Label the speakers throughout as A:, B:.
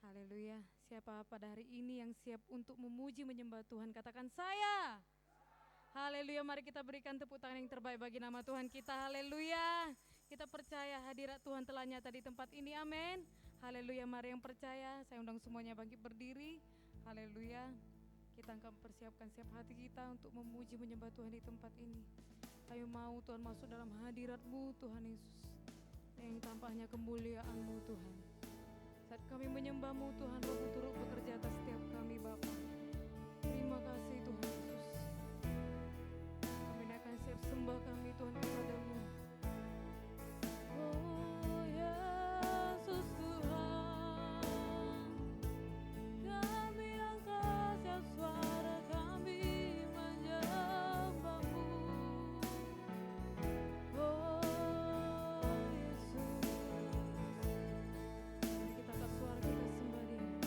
A: Haleluya. Siapa pada hari ini yang siap untuk memuji menyembah Tuhan? Katakan saya. Haleluya, mari kita berikan tepuk tangan yang terbaik bagi nama Tuhan kita. Haleluya. Kita percaya hadirat Tuhan telah nyata di tempat ini. Amin. Haleluya, mari yang percaya, saya undang semuanya bangkit berdiri. Haleluya. Kita akan persiapkan siap hati kita untuk memuji menyembah Tuhan di tempat ini. Ayo mau Tuhan masuk dalam hadirat-Mu Tuhan Yesus, yang tanpa hanya kemuliaan-Mu Tuhan. Saat kami menyembah-Mu Tuhan, Roh turut bekerja atas setiap kami Bapa. Terima kasih Tuhan Yesus. Kami akan siap sembah kami Tuhan kepada-Mu. Oh Yesus Tuhan, kami angkat siap suara kami menyembah-Mu. Oh Yesus, mari kita angkat suara kita sembah Dia.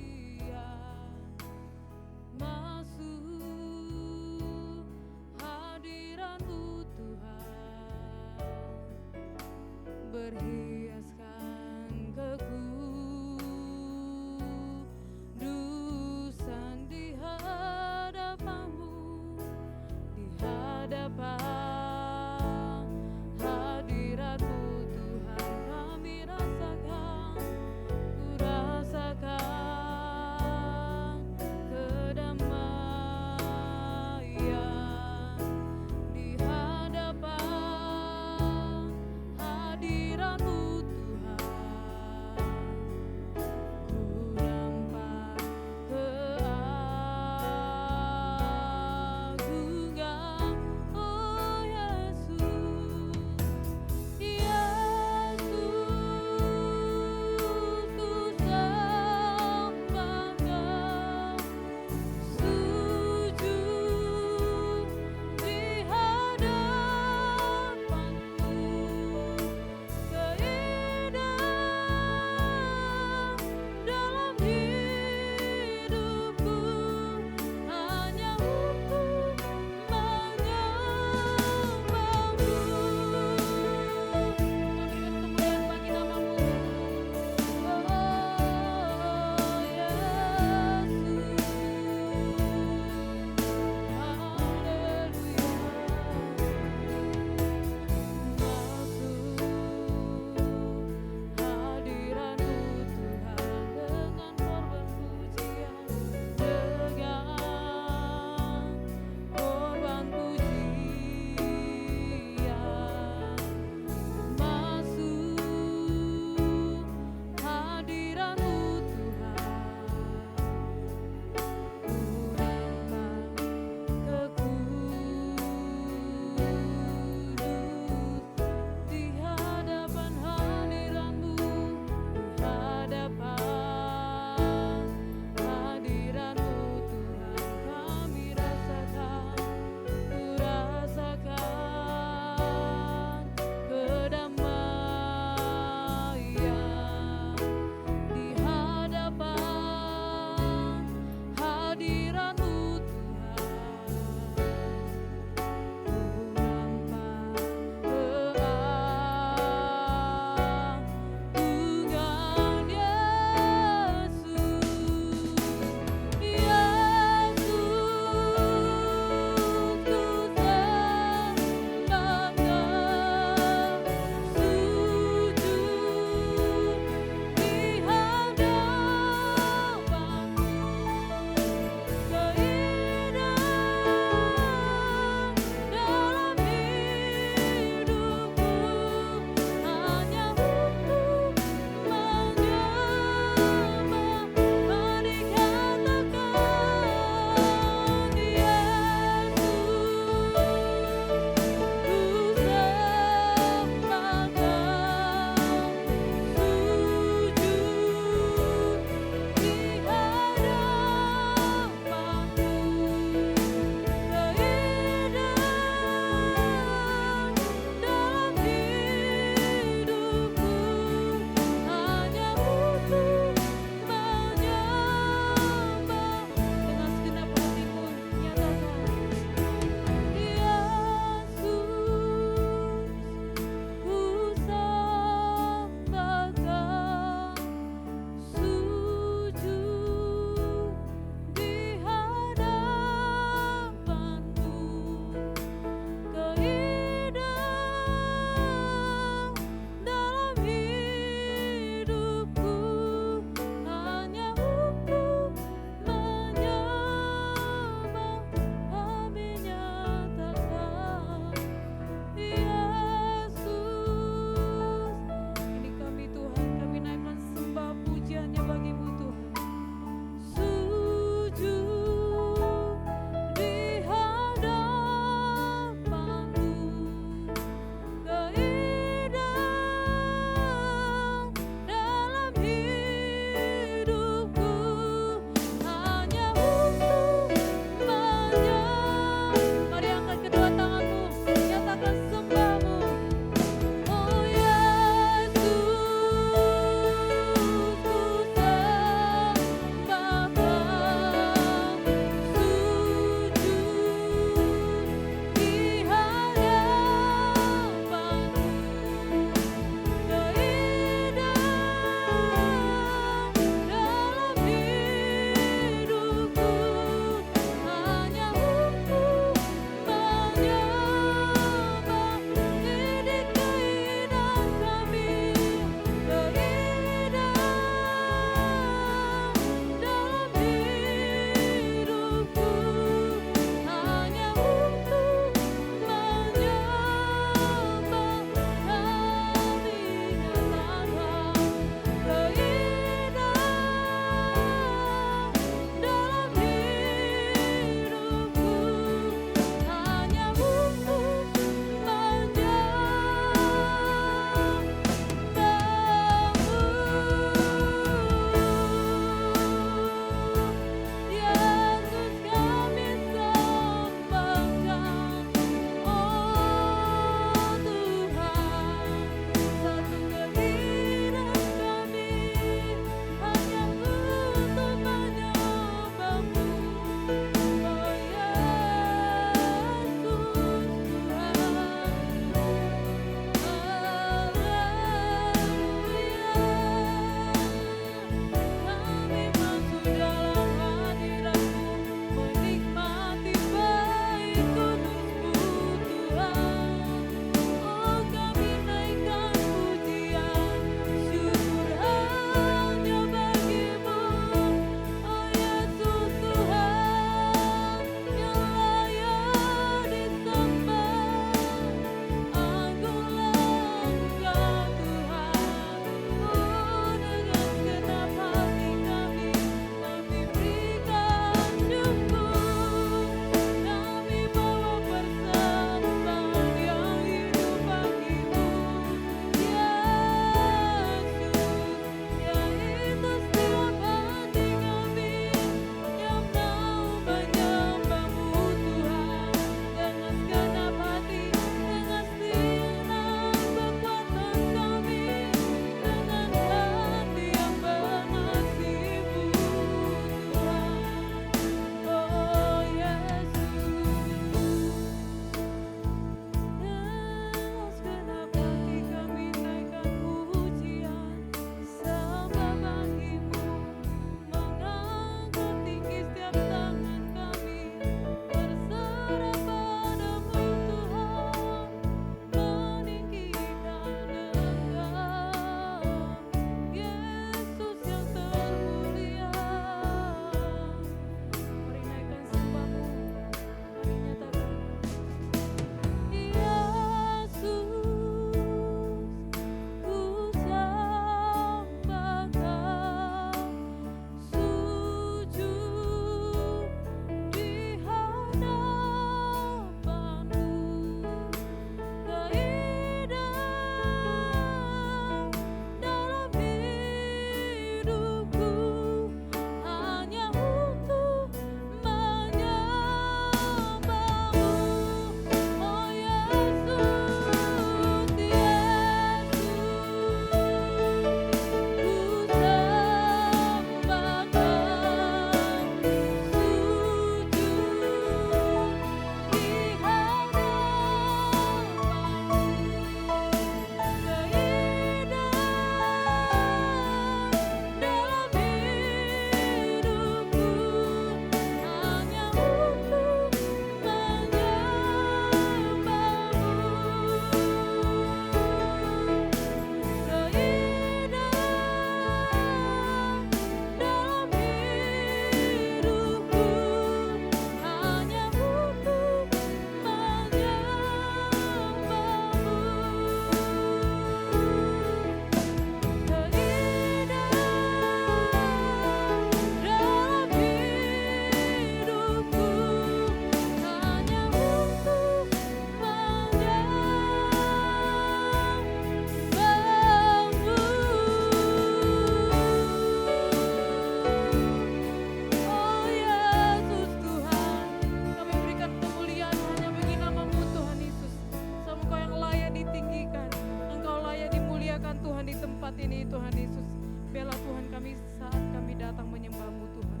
A: ini Tuhan Yesus. Biarlah Tuhan kami saat kami datang menyembah-Mu Tuhan,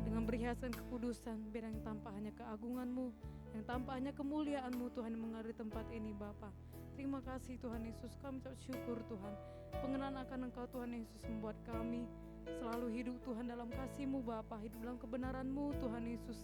A: dengan berhiaskan kekudusan, biar yang tampak hanya keagungan-Mu, yang tampak hanya kemuliaan-Mu Tuhan yang mengalir tempat ini Bapa. Terima kasih Tuhan Yesus, kami ucap syukur Tuhan. Pengenalan akan Engkau Tuhan Yesus membuat kami selalu hidup Tuhan dalam kasih-Mu Bapa, hidup dalam kebenaran-Mu Tuhan Yesus.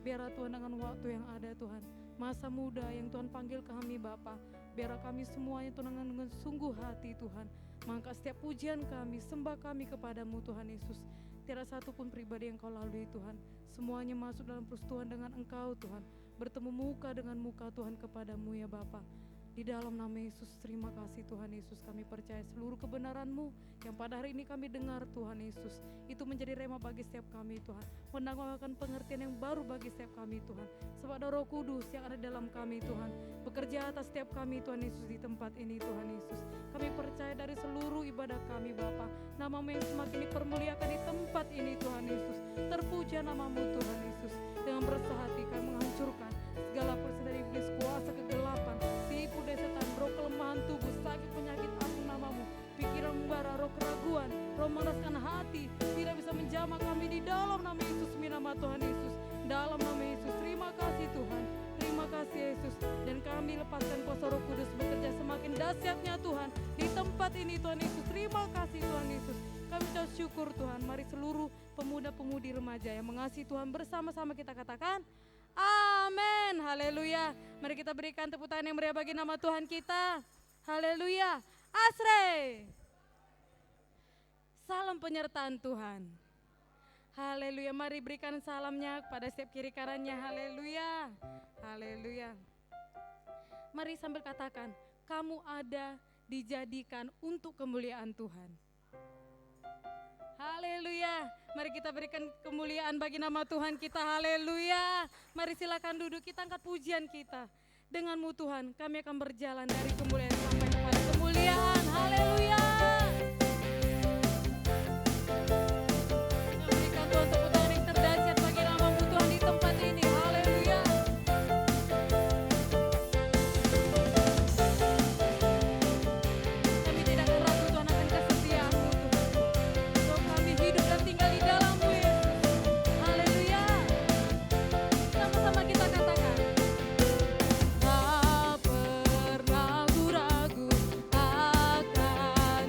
A: Biarlah Tuhan dengan waktu yang ada Tuhan, masa muda yang Tuhan panggil kami Bapa, biarlah kami semuanya Tuhan dengan sungguh hati Tuhan, maka setiap pujian kami, sembah kami kepadamu Tuhan Yesus. Tiada satu pun pribadi yang Kau lalui Tuhan, semuanya masuk dalam persekutuan dengan Engkau Tuhan, bertemu muka dengan muka Tuhan kepadamu ya Bapa. Di dalam nama Yesus, terima kasih Tuhan Yesus, kami percaya seluruh kebenaran-Mu yang pada hari ini kami dengar Tuhan Yesus, itu menjadi rema bagi setiap kami Tuhan, menambahkan pengertian yang baru bagi setiap kami Tuhan, sebab ada Roh Kudus yang ada dalam kami Tuhan, bekerja atas setiap kami Tuhan Yesus di tempat ini Tuhan Yesus. Kami percaya dari seluruh ibadah kami Bapa, nama-Mu yang semakin dipermuliakan di tempat ini Tuhan Yesus. Terpuja nama-Mu Tuhan Yesus. Dengan bersah hati kami menghancurkan segala persis dari iblis, kuasa kegelapan, tipu daya setan, roh kelemahan tubuh, sakit penyakit asing nama-Mu, pikiran membara, roh keraguan, roh mengeraskan hati, tidak bisa menjamah kami di dalam nama Yesus, nama Tuhan Yesus, dalam nama Yesus. Terima kasih Tuhan, terima kasih Yesus, dan kami lepaskan kuasa Roh Kudus bekerja semakin dahsyatnya Tuhan di tempat ini Tuhan Yesus. Terima kasih Tuhan Yesus, kami ucap syukur Tuhan. Mari seluruh pemuda-pemudi remaja yang mengasihi Tuhan bersama-sama kita katakan amin, haleluya. Mari kita berikan tepuk tangan yang meriah bagi nama Tuhan kita, haleluya. Asre, salam penyertaan Tuhan, haleluya. Mari berikan salamnya kepada setiap kiri kanannya, haleluya, haleluya. Mari sambil katakan, kamu ada dijadikan untuk kemuliaan Tuhan. Haleluya. Mari kita berikan kemuliaan bagi nama Tuhan kita. Haleluya. Mari silakan duduk, kita angkat pujian kita. Denganmu Tuhan, kami akan berjalan dari kemuliaan sampai kepada kemuliaan. Haleluya. Berikan Tuhan tepuk tangan yang terdahsyat bagi nama-Mu Tuhan di tempat ini. Haleluya. Kami tidak ragu Tuhan akan kesetiaan-Mu Tuhan. Kami hidup dan tinggal di dalam-Mu Yesus. Haleluya. Sama-sama kita katakan, tak pernah ku ragu akan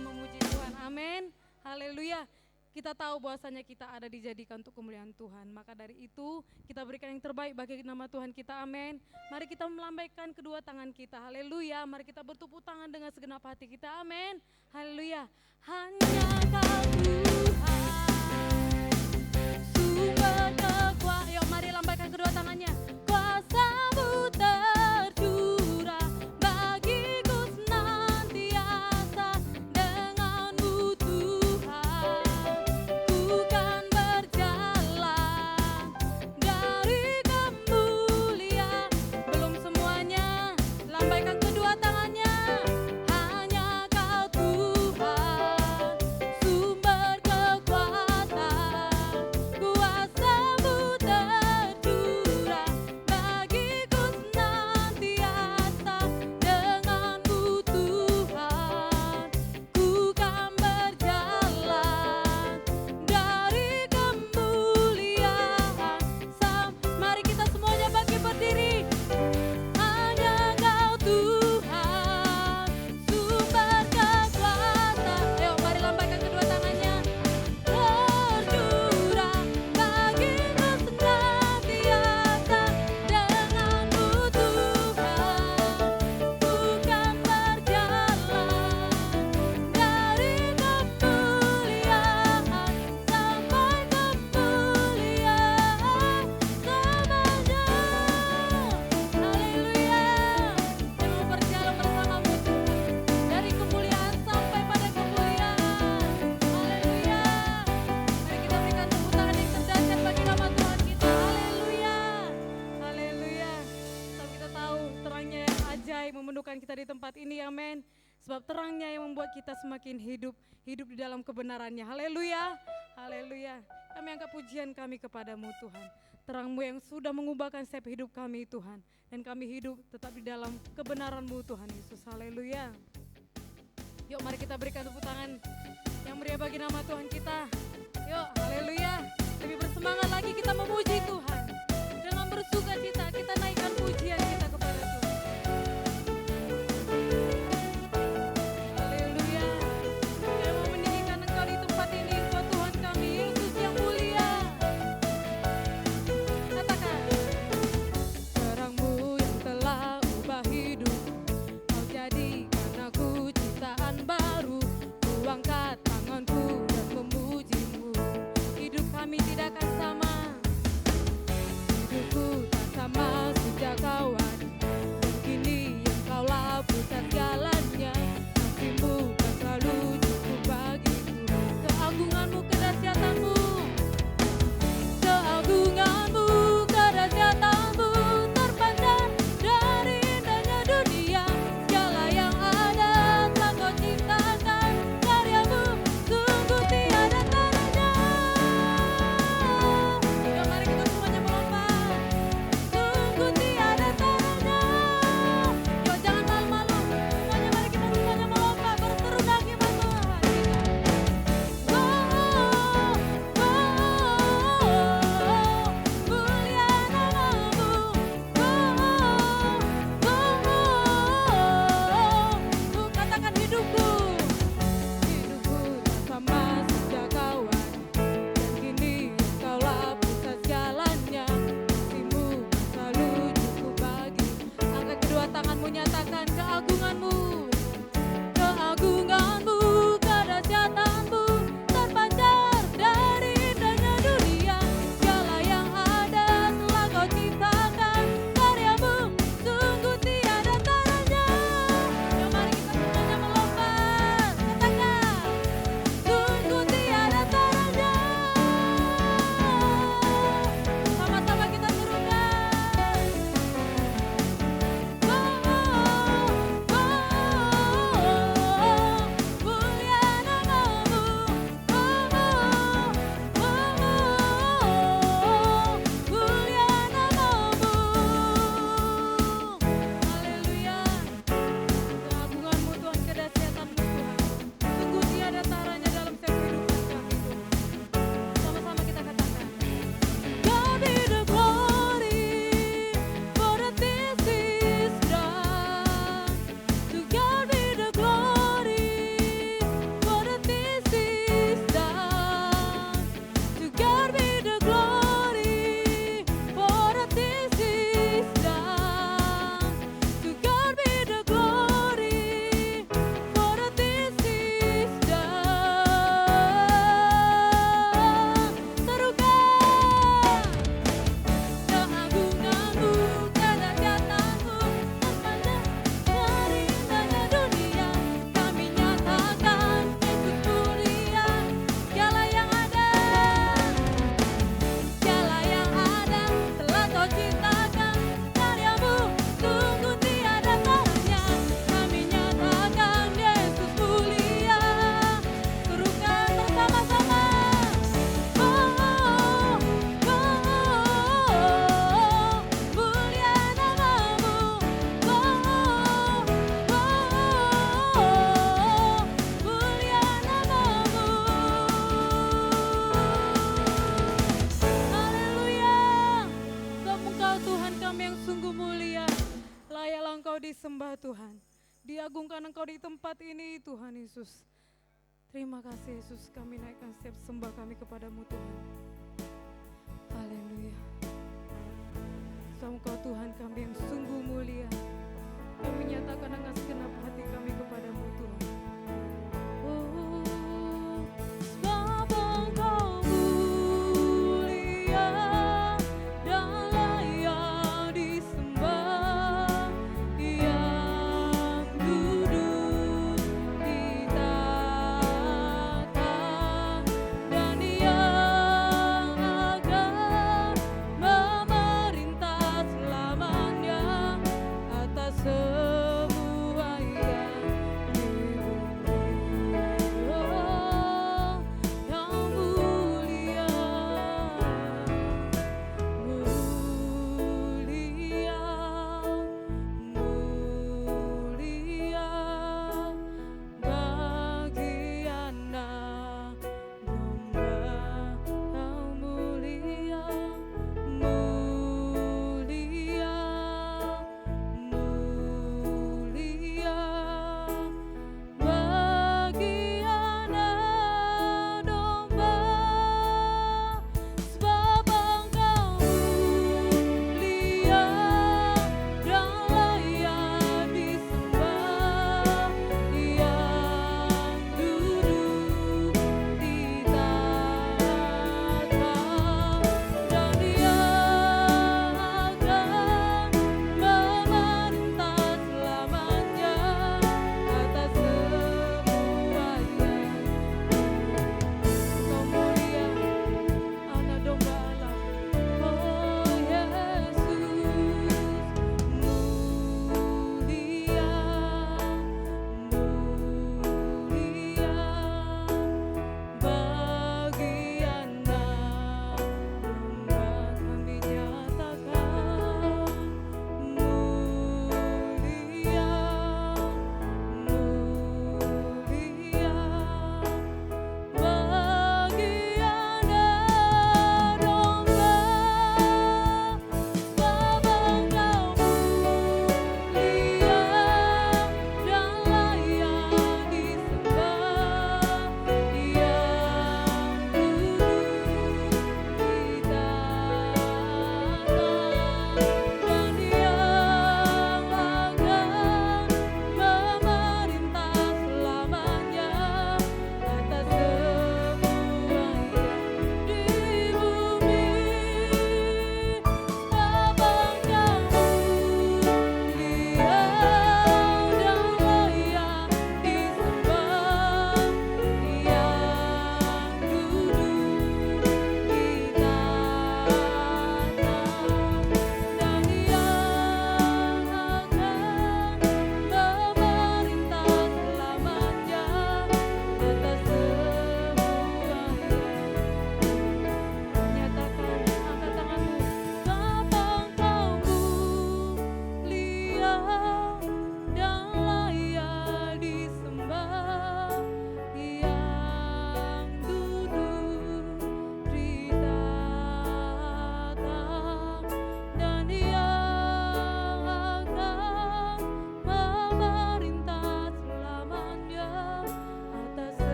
A: bersama-sama memuji Tuhan. Amin. Haleluya. Kita tahu bahwasanya kita ada dijadikan untuk kemuliaan Tuhan. Maka dari itu kita berikan yang terbaik bagi nama Tuhan kita. Amin. Mari kita melambaikan kedua tangan kita. Haleluya. Mari kita bertepuk tangan dengan segenap hati kita. Amin. Haleluya. Hanya Kau Tuhan, sumber kekuatan. Yuk mari lambaikan kedua tangannya. Kuasa-Mu tercurah bagiku senantiasa, dengan-Mu Tuhan ku kan berjalan dari kemuliaan. Belum semuanya, lambaikan kedua tangannya. Hanya Kau Tuhan, sumber kekuatan, kuasa-Mu tercurah bagiku senantiasa, dengan-Mu Tuhan ku kan berjalan dari kemuliaan. Mari kita semuanya bangkit berdiri. Hanya Kau Tuhan, sumber kekuatan. Ayo mari lambaikan kedua tangannya. Tercurah bagiku senantiasa, dengan-Mu Tuhan ku kan berjalan dari kemuliaan sampai kemuliaan selamanya. Haleluya. Saya mau berjalan bersama-Mu Tuhan, dari kemuliaan sampai pada kemuliaan. Haleluya. Mari kita berikan tepuk tangan yang terdahsyat bagi nama Tuhan kita. Haleluya. Haleluya. Sebab kita tahu terangnya yang ajaib memenuhkan kita di tempat ini. Amin. Sebab terangnya yang membuat kita semakin hidup di dalam kebenarannya. Haleluya. Haleluya. Kami angkat pujian kami kepadamu Tuhan. Terang-Mu yang sudah mengubahkan setiap hidup kami Tuhan. Dan kami hidup tetap di dalam kebenaran-Mu Tuhan Yesus. Haleluya. Yuk mari kita berikan tepuk tangan yang meriah bagi nama Tuhan kita. Yuk, haleluya. Lebih bersemangat lagi kita memuji Tuhan. Dengan bersuka cita kita naikkan pujian kita kepada Tuhan. Haleluya. Saya mau meninggikan Engkau di tempat ini, Engkau Tuhan kami, Yesus yang mulia. Katakan, terang-Mu yang telah ubah hidup, Kau jadikan aku ciptaan baru. Ku angkat tanganku dan memuji disembah Tuhan. Diagungkan Engkau di tempat ini Tuhan Yesus. Terima kasih Yesus, kami naikkan setiap sembah kami kepadamu Tuhan. Haleluya. Engkau Tuhan kami yang sungguh mulia. Kami nyatakan dengan segenap hati kami kepadamu Tuhan.
B: Semua yang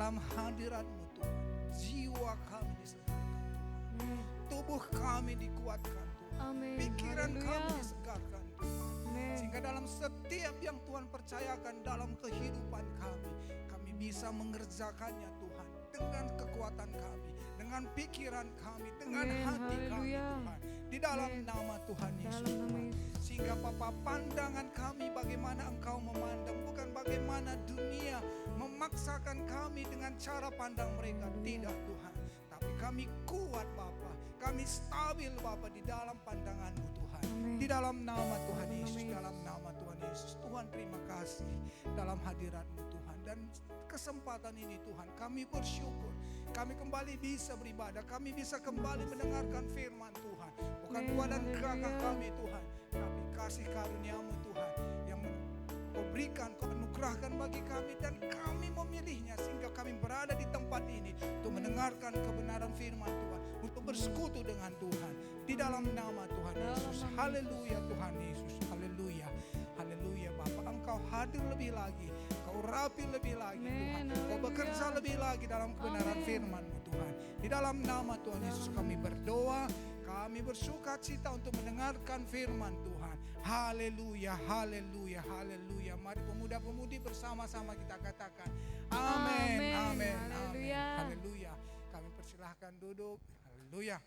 B: dalam hadirat-Mu Tuhan, jiwa kami disegarkan Tuhan, tubuh kami dikuatkan Tuhan,
A: Amin.
B: pikiran kami
A: Haleluya.
B: disegarkan Tuhan.
A: Amin.
B: Sehingga dalam setiap yang Tuhan percayakan dalam kehidupan kami bisa mengerjakannya Tuhan, dengan kekuatan kami, dengan pikiran kami, dengan
A: Amin.
B: hati kami
A: Haleluya.
B: Tuhan, di dalam
A: Amin.
B: nama Tuhan Yesus
A: Dalam nama
B: Tuhan.
A: Yesus.
B: Sehingga Bapa, pandangan kami bagaimana Engkau memandang, bukan bagaimana dunia memaksakan kami dengan cara pandang mereka. Tidak Tuhan, tapi kami kuat Bapa, kami stabil Bapa di dalam pandangan-Mu Tuhan.
A: Amin.
B: Di dalam nama Tuhan
A: Dalam nama
B: Yesus,
A: Yesus.
B: dalam nama Tuhan Yesus. Tuhan, terima kasih dalam hadirat-Mu Tuhan. Dan kesempatan ini Tuhan, kami bersyukur kami kembali bisa beribadah, kami bisa kembali mendengarkan firman Tuhan. Bukan
A: Amin.
B: kuat dan gagah
A: Haleluya.
B: kami Tuhan, tapi kasih karunia-Mu Tuhan yang Kau berikan, Kau anugerahkan bagi kami, dan kami memilihnya sehingga kami berada di tempat ini untuk mendengarkan kebenaran firman Tuhan, untuk bersekutu dengan Tuhan di dalam nama Tuhan Yesus. Haleluya Tuhan Yesus, haleluya, haleluya Bapa. Engkau hadir lebih lagi, Kau rapi lebih lagi Tuhan,
A: Amin.
B: Kau bekerja
A: Haleluya.
B: lebih lagi dalam kebenaran
A: Amin.
B: firman-Mu Tuhan. Di dalam nama Tuhan Yesus kami berdoa, kami bersuka cita untuk mendengarkan firman Tuhan. Haleluya, haleluya, haleluya. Mari pemuda-pemudi bersama-sama kita katakan amin,
A: Amin.
B: amin, amin.
A: Haleluya.
B: Haleluya. Kami persilahkan duduk. Haleluya.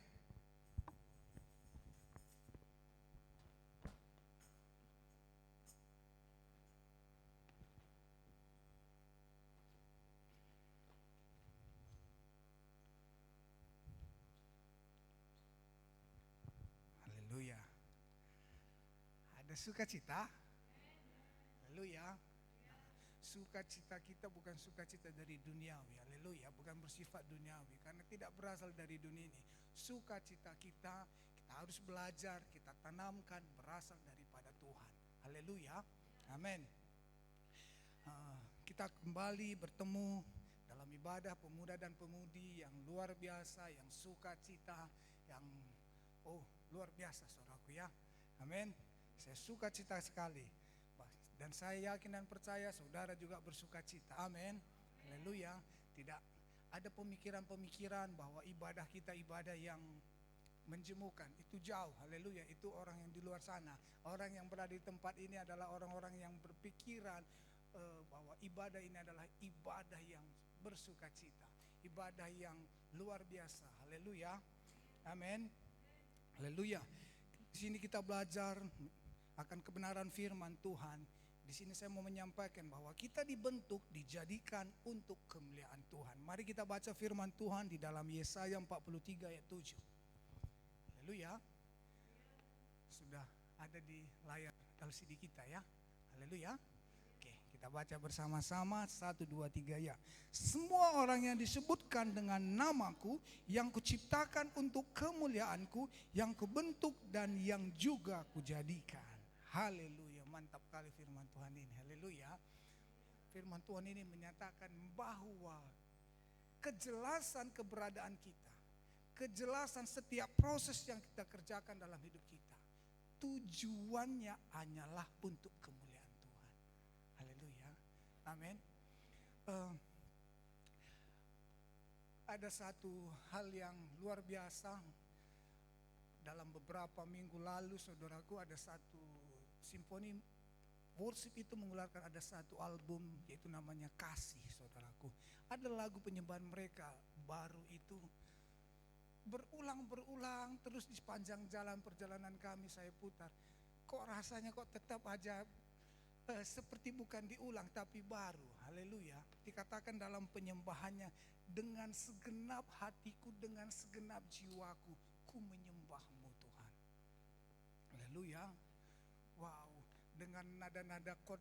B: Haleluya. Ada sukacita? Haleluya. Sukacita kita bukan sukacita dari duniawi. Haleluya. Bukan bersifat duniawi, karena tidak berasal dari dunia ini. Sukacita kita harus belajar, kita tanamkan berasal daripada Tuhan. Haleluya. Amin. Kita kembali bertemu dalam ibadah pemuda dan pemudi yang luar biasa, yang sukacita, yang luar biasa saudaraku ya. Amin. Saya sukacita sekali. Dan saya yakin dan percaya saudara juga bersukacita. Amin. Haleluya. Tidak ada pemikiran-pemikiran bahwa ibadah kita ibadah yang menjemukan. Itu jauh. Haleluya. Itu orang yang di luar sana. Orang yang berada di tempat ini adalah orang-orang yang berpikiran bahwa ibadah ini adalah ibadah yang bersukacita. Ibadah yang luar biasa. Haleluya. Amin. Haleluya. Di sini kita belajar akan kebenaran firman Tuhan. Di sini saya mau menyampaikan bahwa kita dibentuk, dijadikan untuk kemuliaan Tuhan. Mari kita baca firman Tuhan di dalam Yesaya 43 ayat 7. Haleluya. Sudah ada di layar LCD kita ya. Haleluya. Oke, kita baca bersama-sama 1, 2, 3 ya. Semua orang yang disebutkan dengan namaku, yang kuciptakan untuk kemuliaanku, yang kubentuk dan yang juga kujadikan. Haleluya, mantap kali firman Tuhan ini. Haleluya. Firman Tuhan ini menyatakan bahwa kejelasan keberadaan kita, kejelasan setiap proses yang kita kerjakan dalam hidup kita, tujuannya hanyalah untuk kemuliaan Tuhan. Haleluya. Amin. Ada satu hal yang luar biasa. Dalam beberapa minggu lalu saudaraku, ada satu simfoni worship itu mengeluarkan ada satu album, yaitu namanya Kasih saudaraku. Ada lagu penyembahan mereka baru itu berulang terus di sepanjang jalan perjalanan kami saya putar. Kok rasanya kok tetap aja seperti bukan diulang tapi baru. Haleluya. Dikatakan dalam penyembahannya, dengan segenap hatiku, dengan segenap jiwaku, ku menyembahmu Tuhan. Haleluya. Wow, dengan nada-nada chord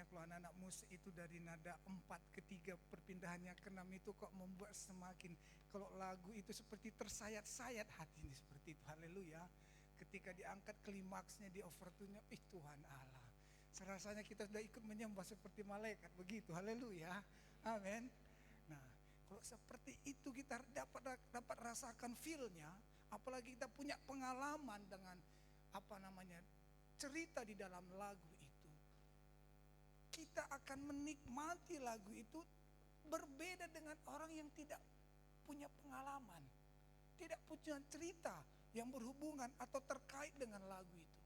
B: kalau anak-anak musik itu dari nada 4 ke 3 perpindahannya ke 6 itu kok membuat semakin, kalau lagu itu seperti tersayat-sayat hatinya seperti itu. Haleluya. Ketika diangkat klimaksnya di overtune-nya, Tuhan Allah. Serasanya kita sudah ikut menyembah seperti malaikat begitu. Haleluya. Amin. Nah, kalau seperti itu kita dapat rasakan feel-nya, apalagi kita punya pengalaman dengan cerita di dalam lagu itu. kita akan menikmati lagu itu berbeda dengan orang yang tidak punya pengalaman, tidak punya cerita yang berhubungan atau terkait dengan lagu itu.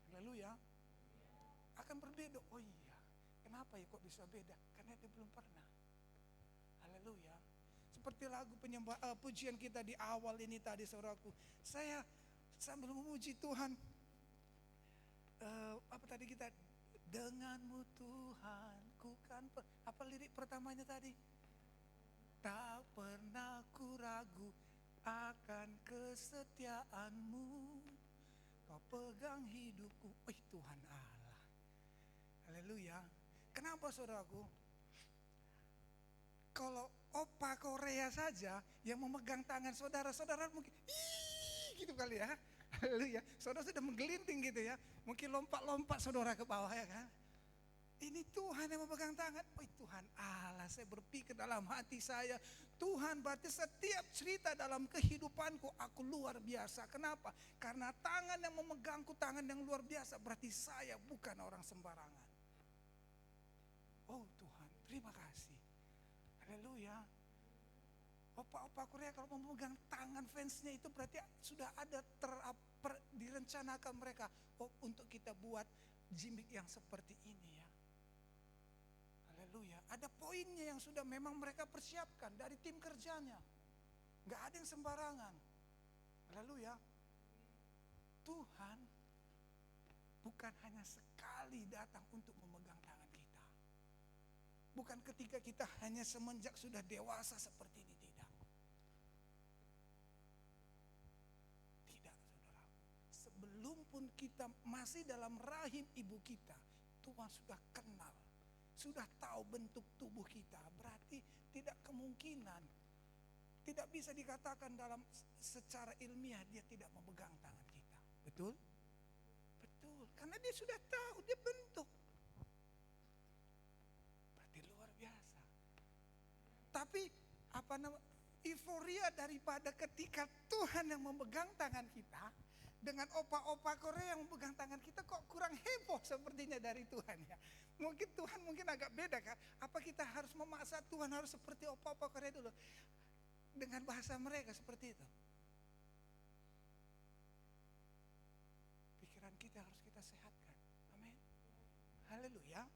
B: Haleluya. Akan berbeda. Oh iya, kenapa ya kok bisa beda? Karena dia belum pernah. Haleluya. Seperti lagu pujian kita di awal ini tadi, saudaraku. Saya sambil memuji Tuhan, apa tadi kita, denganmu Tuhan ku kan, apa lirik pertamanya tadi? Tak pernah ku ragu akan kesetiaanmu, kau pegang hidupku. Tuhan Allah. Haleluya. Kenapa saudaraku? Kalau opa Korea saja yang memegang tangan saudara mungkin gitu kali ya. Haleluya. Saudara sudah menggelinting gitu ya. Mungkin lompat-lompat saudara ke bawah ya kan. Ini Tuhan yang memegang tangan. Tuhan Allah, saya berpikir dalam hati saya, Tuhan berarti setiap cerita dalam kehidupanku aku luar biasa. Kenapa? Karena tangan yang memegangku tangan yang luar biasa, berarti saya bukan orang sembarangan. Oh Tuhan, terima kasih. Haleluya. Opa-opa Korea kalau memegang tangan fansnya itu berarti sudah ada direncanakan mereka untuk kita buat gimmick yang seperti ini ya. Haleluya. Ada poinnya yang sudah memang mereka persiapkan dari tim kerjanya. Gak ada yang sembarangan. Haleluya. Tuhan bukan hanya sekali datang untuk memegang tangan kita. Bukan ketika kita hanya semenjak sudah dewasa seperti ini, tidak. Tidak, saudara. Sebelum pun kita masih dalam rahim ibu kita, Tuhan sudah kenal, sudah tahu bentuk tubuh kita. Berarti tidak kemungkinan, tidak bisa dikatakan dalam secara ilmiah dia tidak memegang tangan kita. Betul? Betul, karena dia sudah tahu, dia bentuk. Tapi euforia daripada ketika Tuhan yang memegang tangan kita dengan opa-opa Korea yang memegang tangan kita kok kurang heboh sepertinya dari Tuhan ya. Mungkin Tuhan agak beda kan. Apa kita harus memaksa Tuhan harus seperti opa-opa Korea dulu dengan bahasa mereka seperti itu? Pikiran kita harus kita sehatkan. Amin. Haleluya.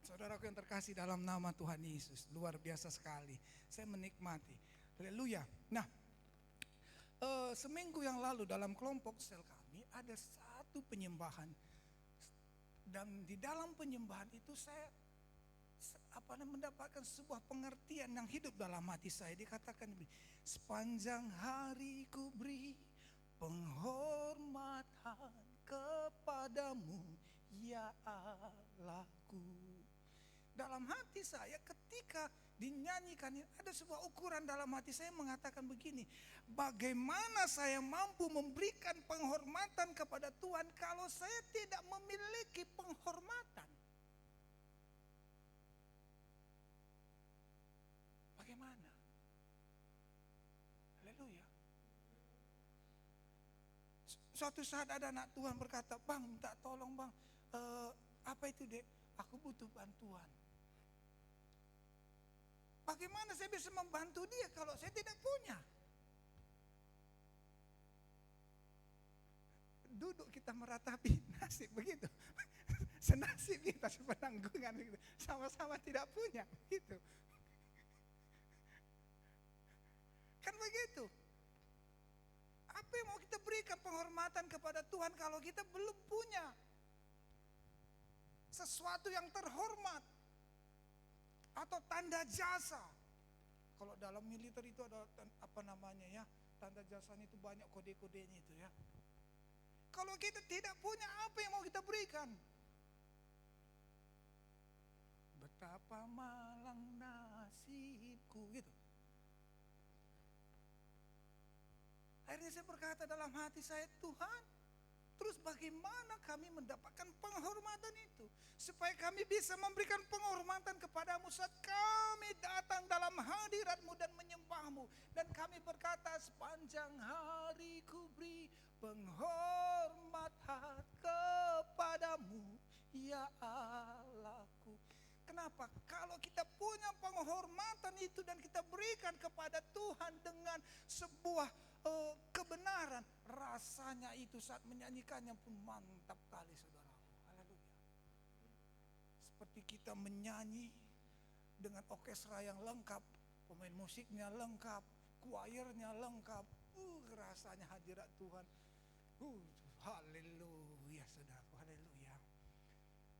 B: Saudaraku yang terkasih dalam nama Tuhan Yesus, luar biasa sekali. Saya menikmati. Haleluya. Nah, seminggu yang lalu dalam kelompok sel kami ada satu penyembahan. Dan di dalam penyembahan itu saya mendapatkan sebuah pengertian yang hidup dalam hati saya. Dikatakan begini, sepanjang hari ku beri penghormatan kepadamu ya Allahku. Dalam hati saya ketika dinyanyikan ada sebuah ukuran dalam hati saya mengatakan begini, bagaimana saya mampu memberikan penghormatan kepada Tuhan kalau saya tidak memiliki penghormatan? Bagaimana? Haleluya. Suatu saat ada anak Tuhan berkata, bang minta tolong bang, apa itu dek? Aku butuh bantuan. Bagaimana saya bisa membantu dia kalau saya tidak punya? Duduk kita meratapi nasib begitu. Senasib kita sepenanggungan gitu. Sama-sama tidak punya gitu. Kan begitu. Apa yang mau kita berikan penghormatan kepada Tuhan kalau kita belum punya sesuatu yang terhormat atau tanda jasa? Kalau dalam militer itu ada tanda jasanya itu banyak kode-kodenya itu ya. Kalau kita tidak punya, apa yang mau kita berikan? Betapa malang nasibku gitu. Akhirnya saya berkata dalam hati saya, Tuhan, terus bagaimana kami mendapatkan penghormatan itu? Supaya kami bisa memberikan penghormatan kepadamu saat kami datang dalam hadirat-Mu dan menyembah-Mu. Dan kami berkata, sepanjang hari ku beri penghormatan kepadamu ya Allah. berikan kepada Tuhan dengan sebuah kebenaran, rasanya itu saat menyanyikannya pun mantap kali saudaraku. Haleluya. Seperti kita menyanyi dengan orkestra yang lengkap, pemain musiknya lengkap, choirnya lengkap. Rasanya hadirat Tuhan. Haleluya saudaraku, haleluya.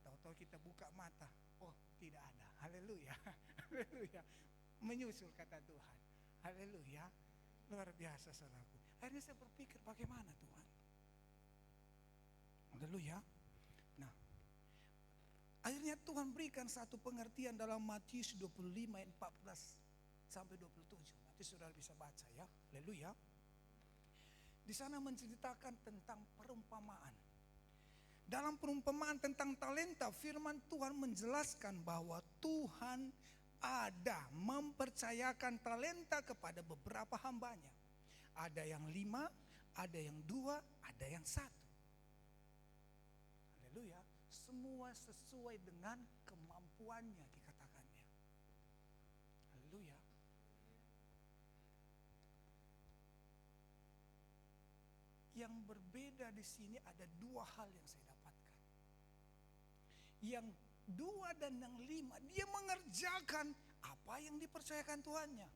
B: Tahu-tahu kita buka mata, oh tidak ada. Haleluya. Haleluya. Menyusul kata Tuhan. Haleluya. Luar biasa saudaraku. Akhirnya saya berpikir bagaimana Tuhan. Haleluya. Nah, akhirnya Tuhan berikan satu pengertian dalam Matius 25 ayat 14 sampai 27. Nanti saudara bisa baca ya. Haleluya. Di sana menceritakan tentang perumpamaan. Dalam perumpamaan tentang talenta, firman Tuhan menjelaskan bahwa Tuhan ada mempercayakan talenta kepada beberapa hambanya. Ada yang 5, ada yang 2, ada yang 1. Haleluya. Semua sesuai dengan kemampuannya dikatakannya. Haleluya. Yang berbeda di sini ada 2 hal yang saya dapatkan. Yang 2 dan yang 5, dia mengerjakan apa yang dipercayakan Tuhannya.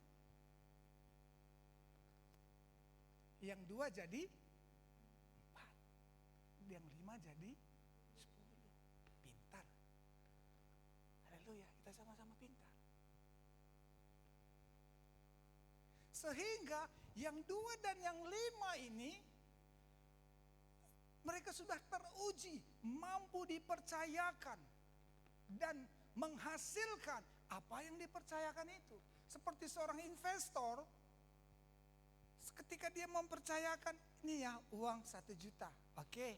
B: Yang 2 jadi 4, yang 5 jadi 10. Pintar. Haleluya, kita sama-sama pintar. Sehingga yang 2 dan yang 5 ini mereka sudah teruji, mampu dipercayakan dan menghasilkan apa yang dipercayakan itu. Seperti seorang investor, ketika dia mempercayakan, ini ya uang 1 juta, oke.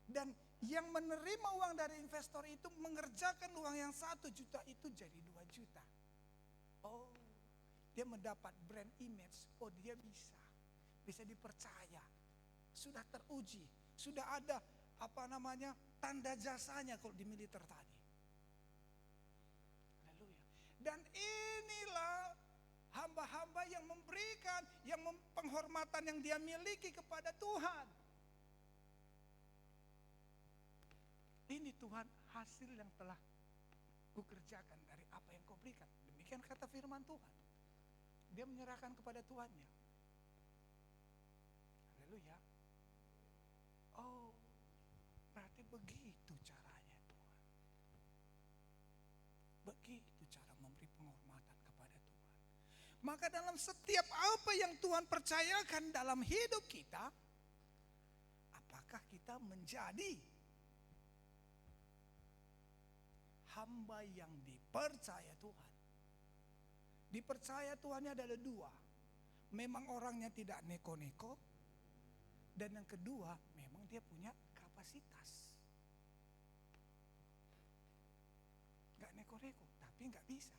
B: Dan yang menerima uang dari investor itu mengerjakan uang yang 1 juta itu jadi 2 juta. Oh, dia mendapat brand image, oh dia bisa dipercaya, sudah teruji. Sudah ada tanda jasanya kalau di militer tadi. Haleluya. Dan inilah hamba-hamba yang memberikan penghormatan yang dia miliki kepada Tuhan. Ini Tuhan hasil yang telah kukerjakan dari apa yang kau berikan. Demikian kata firman Tuhan. Dia menyerahkan kepada Tuhannya. Haleluya. Oh, berarti begitu caranya Tuhan. Begitu cara memberi penghormatan kepada Tuhan. Maka dalam setiap apa yang Tuhan percayakan dalam hidup kita, apakah kita menjadi hamba yang dipercaya Tuhan? Dipercaya Tuhannya adalah 2. Memang orangnya tidak neko-neko. Dan yang kedua, memang dia punya kapasitas. Gak neko-neko, tapi gak bisa.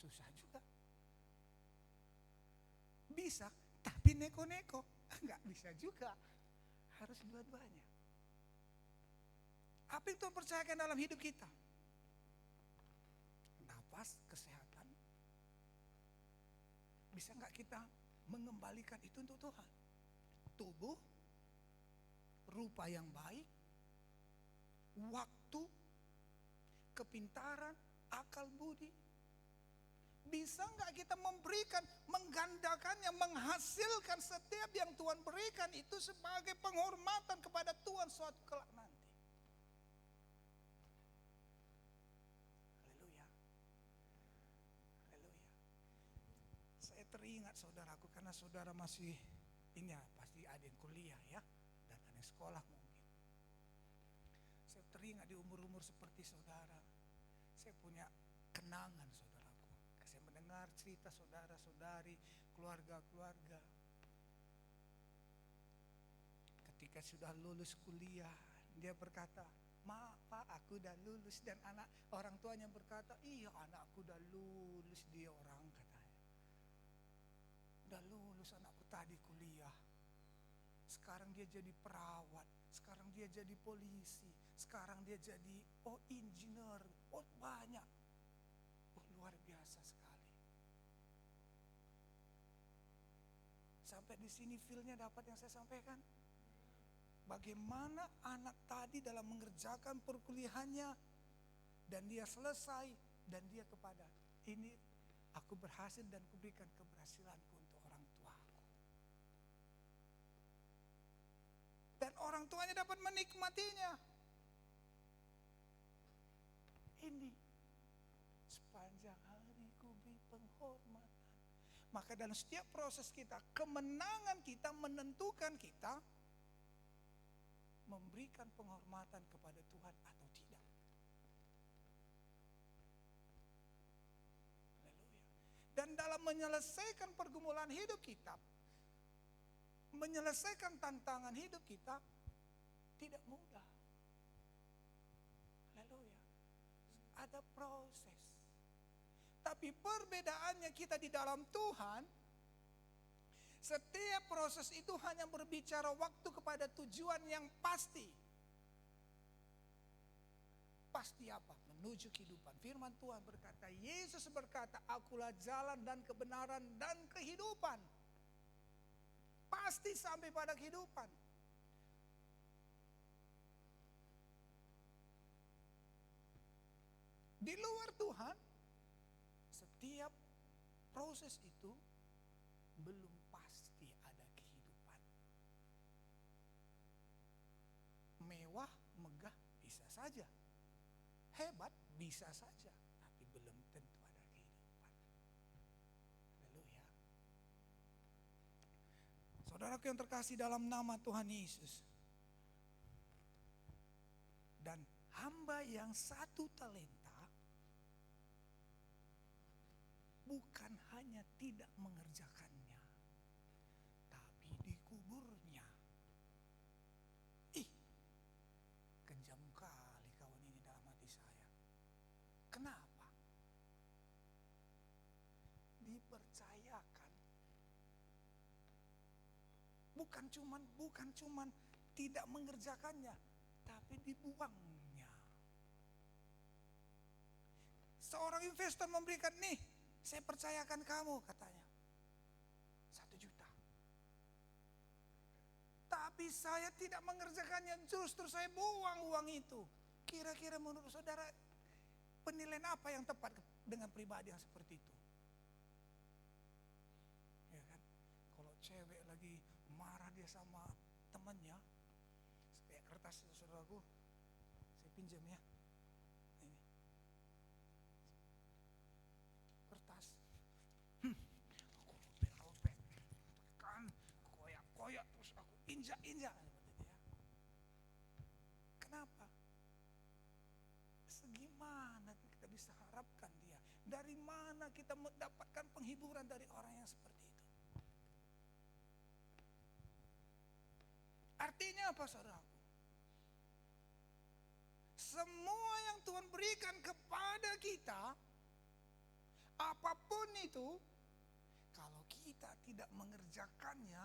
B: Susah juga. Bisa, tapi neko-neko. Gak bisa juga. Harus dua-duanya. Apa yang Tuhan percayakan dalam hidup kita? Napas, kesehatan. Bisa gak kita mengembalikan itu untuk Tuhan? Tubuh, rupa yang baik, waktu, kepintaran, akal budi. Bisa enggak kita memberikan, menggandakannya, menghasilkan setiap yang Tuhan berikan itu sebagai penghormatan kepada Tuhan suatu kelak nanti. Haleluya. Haleluya. Saya teringat saudaraku, karena saudara masih ini ya, pasti ada yang kuliah ya. Sekolah mungkin. Saya teringat di umur-umur seperti saudara, saya punya kenangan saudaraku. Saya mendengar cerita saudara-saudari, keluarga-keluarga. Ketika sudah lulus kuliah, dia berkata, "Ma, Pak, aku udah lulus." Dan orang tuanya berkata, "Iya, anakku udah lulus." Dia orang katanya, "Udah lulus anakku tadi kuliah. Sekarang dia jadi perawat, sekarang dia jadi polisi, sekarang dia jadi engineer, banyak. Luar biasa sekali." Sampai di sini feel-nya dapat yang saya sampaikan. Bagaimana anak tadi dalam mengerjakan perkuliahannya dan dia selesai dan dia kepada ini aku berhasil dan kuberikan keberhasilanku untuk orang tuaku. Dan orang tuanya dapat menikmatinya. Ini sepanjang hari kuberi penghormatan. Maka dalam setiap proses kita, kemenangan kita menentukan kita memberikan penghormatan kepada Tuhan atau tidak. Haleluya. Dan dalam menyelesaikan pergumulan hidup kita, menyelesaikan tantangan hidup kita tidak mudah. Haleluya. Ada proses. Tapi perbedaannya kita di dalam Tuhan, setiap proses itu hanya berbicara waktu kepada tujuan yang pasti. Pasti apa? Menuju kehidupan. Firman Tuhan berkata, Yesus berkata, akulah jalan dan kebenaran dan kehidupan. Pasti sampai pada kehidupan. Di luar Tuhan, setiap proses itu belum pasti ada kehidupan. Mewah, megah bisa saja. Hebat bisa saja, tapi belum tentu ada kehidupan. Haleluya. Saudaraku yang terkasih dalam nama Tuhan Yesus. Dan hamba yang 1 talenta bukan hanya tidak mengerjakannya, tapi dikuburnya. Ih, kejam kali kawan ini dalam hati saya. Kenapa? Dipercayakan. Bukan cuman tidak mengerjakannya, tapi dibuangnya. Seorang investor memberikan, nih, saya percayakan kamu, katanya 1 juta. Tapi saya tidak mengerjakannya, justru saya buang uang itu. Kira-kira menurut saudara, penilaian apa yang tepat dengan pribadi yang seperti itu? Ya kan? Kalau cewek lagi marah dia sama temannya, kayak kertas itu saudaraku, saya pinjam ya. Ini kertas. Aku robek, kan koyak-koyak terus aku injak-injak seperti itu ya. Kenapa? Segimana kita bisa harapkan dia? Dari mana kita mendapatkan penghiburan dari orang yang seperti itu? Artinya apa, saudaraku? Semua yang Tuhan berikan kepada kita, apapun itu, kalau kita tidak mengerjakannya,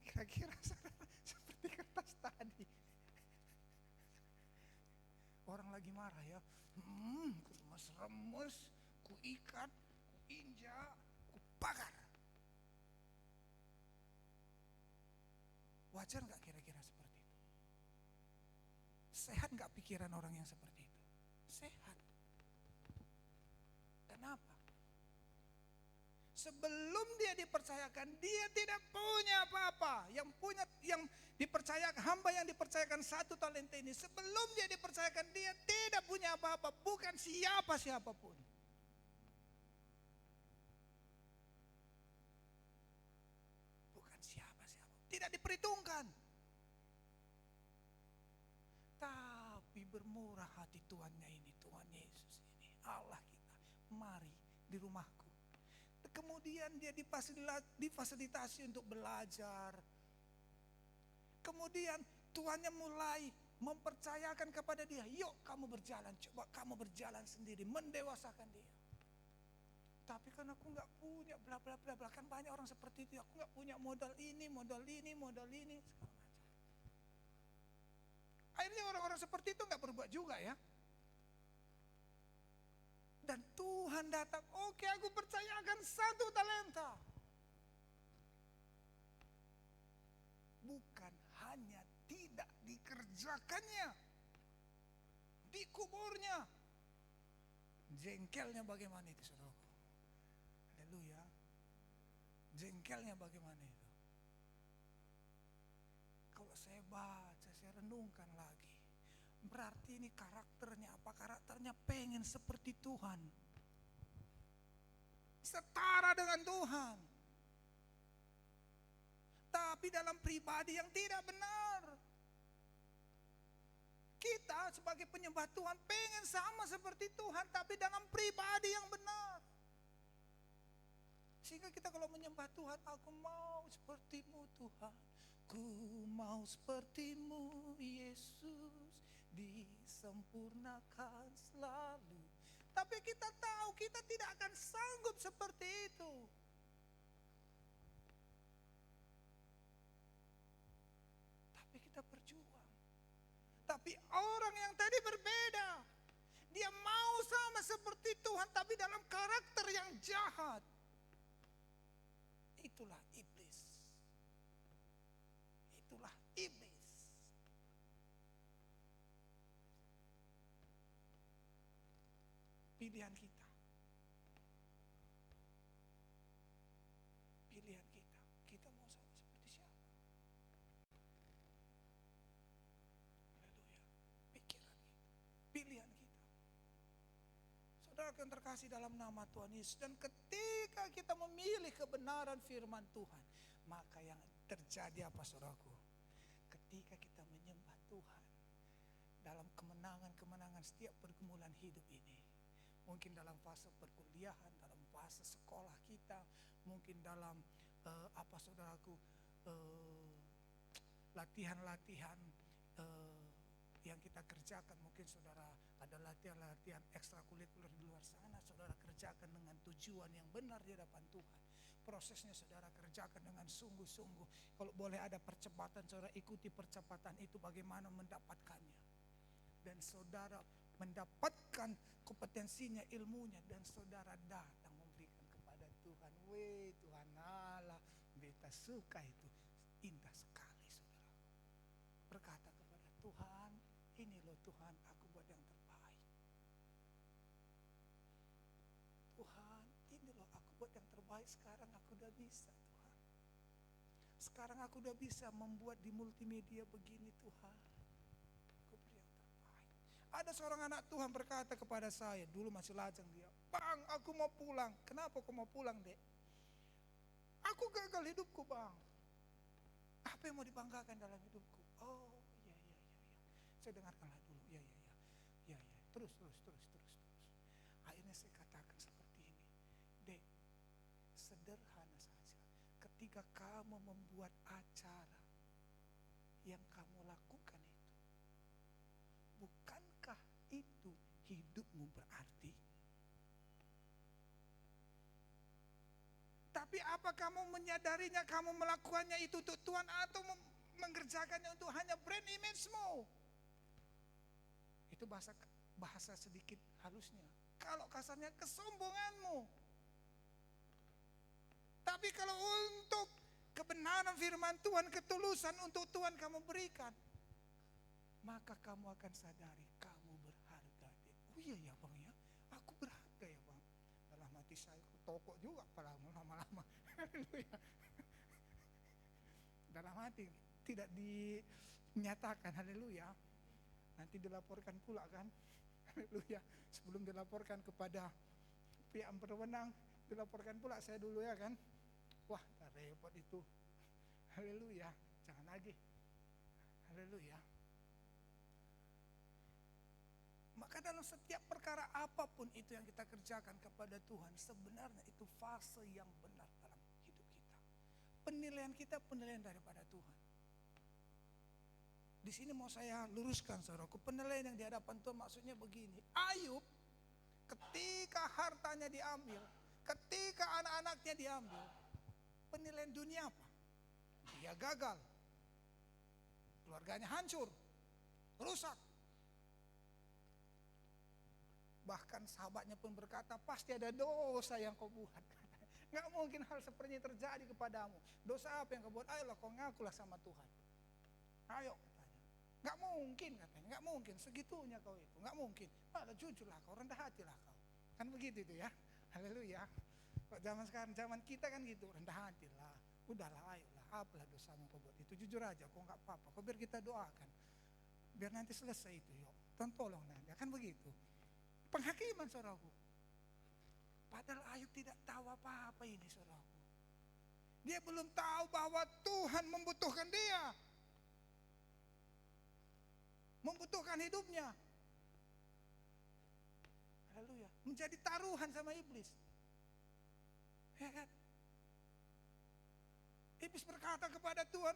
B: kira-kira seperti kertas tadi. Orang lagi marah ya, ku remes, ku ikat, ku injak, ku bakar. Wajar gak kira-kira seperti itu? Sehat gak pikiran orang yang seperti itu? Sehat. Kenapa? Sebelum dia dipercayakan, dia tidak punya apa-apa. Yang dipercayakan, hamba yang dipercayakan 1 talenta ini, sebelum dia dipercayakan, dia tidak punya apa-apa. Bukan siapapun. Bukan siapa-siapa. Tidak diperhitungkan. Tapi bermurah hati Tuhannya ini, Tuhan Yesus ini, Allah kita. Mari di rumahku. Kemudian dia difasilitasi untuk belajar. Kemudian Tuhannya mulai mempercayakan kepada dia, yuk kamu berjalan, coba kamu berjalan sendiri, mendewasakan dia. Tapi kan aku gak punya bla bla bla bla, kan banyak orang seperti itu, aku gak punya modal ini, segala macam. Akhirnya orang-orang seperti itu gak berbuat juga ya. Dan Tuhan datang, oke aku percayakan 1 talenta. Bukan hanya tidak dikerjakannya, dikuburnya. Jengkelnya bagaimana itu saudaraku? Haleluya. Jengkelnya bagaimana itu? Kalau saya baca, saya renungkan lagi. Berarti ini karakternya apa? Karakternya pengen seperti Tuhan. Setara dengan Tuhan. Tapi dalam pribadi yang tidak benar. Kita sebagai penyembah Tuhan pengen sama seperti Tuhan, tapi dalam pribadi yang benar. Sehingga kita kalau menyembah Tuhan, aku mau seperti-Mu Tuhan. Ku mau seperti-Mu Yesus, disempurnakan selalu. Tapi kita tahu kita tidak akan sanggup seperti itu. Tapi kita berjuang. Tapi orang yang tadi berbeda. Dia mau sama seperti Tuhan, tapi dalam karakter yang jahat. Itulah iblis. Itulah iblis. Pilihan kita. Pilihan kita. Kita mau sama seperti siapa? Haleluya. Pikiran kita. Pilihan kita. Saudara yang terkasih dalam nama Tuhan Yesus. Dan ketika kita memilih kebenaran firman Tuhan, maka yang terjadi apa saudaraku? Ketika kita menyembah Tuhan dalam kemenangan-kemenangan setiap pergumulan hidup ini, mungkin dalam fase perkuliahan, dalam fase sekolah kita, mungkin dalam saudaraku, latihan-latihan yang kita kerjakan, mungkin saudara ada latihan-latihan ekstrakurikuler di luar sana, saudara kerjakan dengan tujuan yang benar di hadapan Tuhan. Prosesnya saudara kerjakan dengan sungguh-sungguh. Kalau boleh ada percepatan, saudara ikuti percepatan itu bagaimana mendapatkannya. Dan saudara mendapatkan kompetensinya, ilmunya, dan saudara datang memberikan kepada Tuhan. Weh Tuhan Allah, beta suka itu. Indah sekali saudara. Berkata kepada Tuhan, ini loh Tuhan, aku buat yang terbaik. Tuhan, ini loh aku buat yang terbaik. Sekarang aku udah bisa Tuhan. Sekarang aku udah bisa membuat di multimedia begini Tuhan. Aku beri yang terbaik. Ada seorang anak Tuhan berkata kepada saya, dulu masih lajang dia, Bang aku mau pulang. Kenapa kau mau pulang dek? Aku gagal hidupku bang. Apa yang mau dibanggakan dalam hidupku? Oh iya. Saya dengarkanlah dulu. Iya. Terus. Akhirnya saya katakan seperti ini. Dek, sederhana saja. Ketika kamu membuat acara, yang kamu lakukan itu, bukankah itu hidupmu berarti? Tapi apa kamu menyadarinya, kamu melakukannya itu untuk Tuhan atau mengerjakannya untuk hanya brand image-mu? Itu bahasa sedikit halusnya. Kalau kasarnya kesombonganmu. Tapi kalau untuk kebenaran firman Tuhan, ketulusan untuk Tuhan kamu berikan, maka kamu akan sadari kamu berharga. Oh iya ya bang ya, aku berharga ya bang. Dalam hati saya tokok juga lama-lama. Dalam hati tidak dinyatakan, haleluya. Nanti dilaporkan pula kan, haleluya. Sebelum dilaporkan kepada pihak berwenang, dilaporkan pula saya dulu ya kan. Wah, tak repot itu. Haleluya, jangan lagi. Haleluya. Maka dalam setiap perkara apapun itu yang kita kerjakan kepada Tuhan, sebenarnya itu fase yang benar dalam hidup kita. Penilaian kita penilaian daripada Tuhan. Di sini mau saya luruskan saudaraku, penilaian yang di hadapan Tuhan maksudnya begini. Ayub ketika hartanya diambil, ketika anak-anaknya diambil, penilaian dunia apa? Dia gagal. Keluarganya hancur, rusak. Bahkan sahabatnya pun berkata, pasti ada dosa yang kau buat. Nggak mungkin hal seperti ini terjadi kepadamu. Dosa apa yang kau buat? Ayolah kau ngakulah sama Tuhan. Ayo katanya. Nggak mungkin katanya, nggak mungkin. Segitunya kau itu, nggak mungkin. Malah jujurlah kau, rendah hatilah kau. Kan begitu itu ya. Haleluya. Kok zaman sekarang, zaman kita kan gitu, rendah hatilah. Udahlah, ayolah, apalah dosa yang kau buat itu. Jujur aja, kau nggak apa-apa. Kau biar kita doakan. Biar nanti selesai itu, yuk. Tuhan tolong nanti, kan begitu. Penghakiman saudaraku. Padahal Ayub tidak tahu apa-apa ini saudaraku. Dia belum tahu bahwa Tuhan membutuhkan dia. Membutuhkan hidupnya. Haleluya. Menjadi taruhan sama iblis. Ya kan? Iblis berkata kepada Tuhan,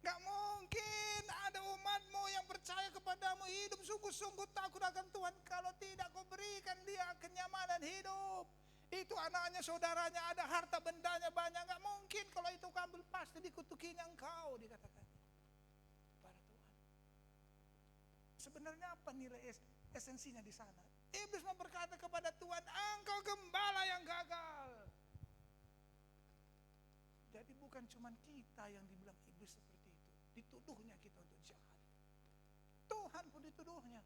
B: gak mungkin ada umatmu yang percaya kepadamu hidup sungguh-sungguh takut akan Tuhan. Kalau tidak kau berikan dia kenyamanan hidup. Itu anaknya, saudaranya ada, harta bendanya banyak. Gak mungkin kalau itu kau ambil pasti dikutukinya engkau, dikatakan kepada Tuhan. Sebenarnya apa nilai esensinya di sana? Iblis mau berkata kepada Tuhan, engkau gembala yang gagal. Jadi bukan cuma kita yang dibilang iblis seperti itu. Dituduhnya kita untuk jahat. Tuhan pun dituduhnya.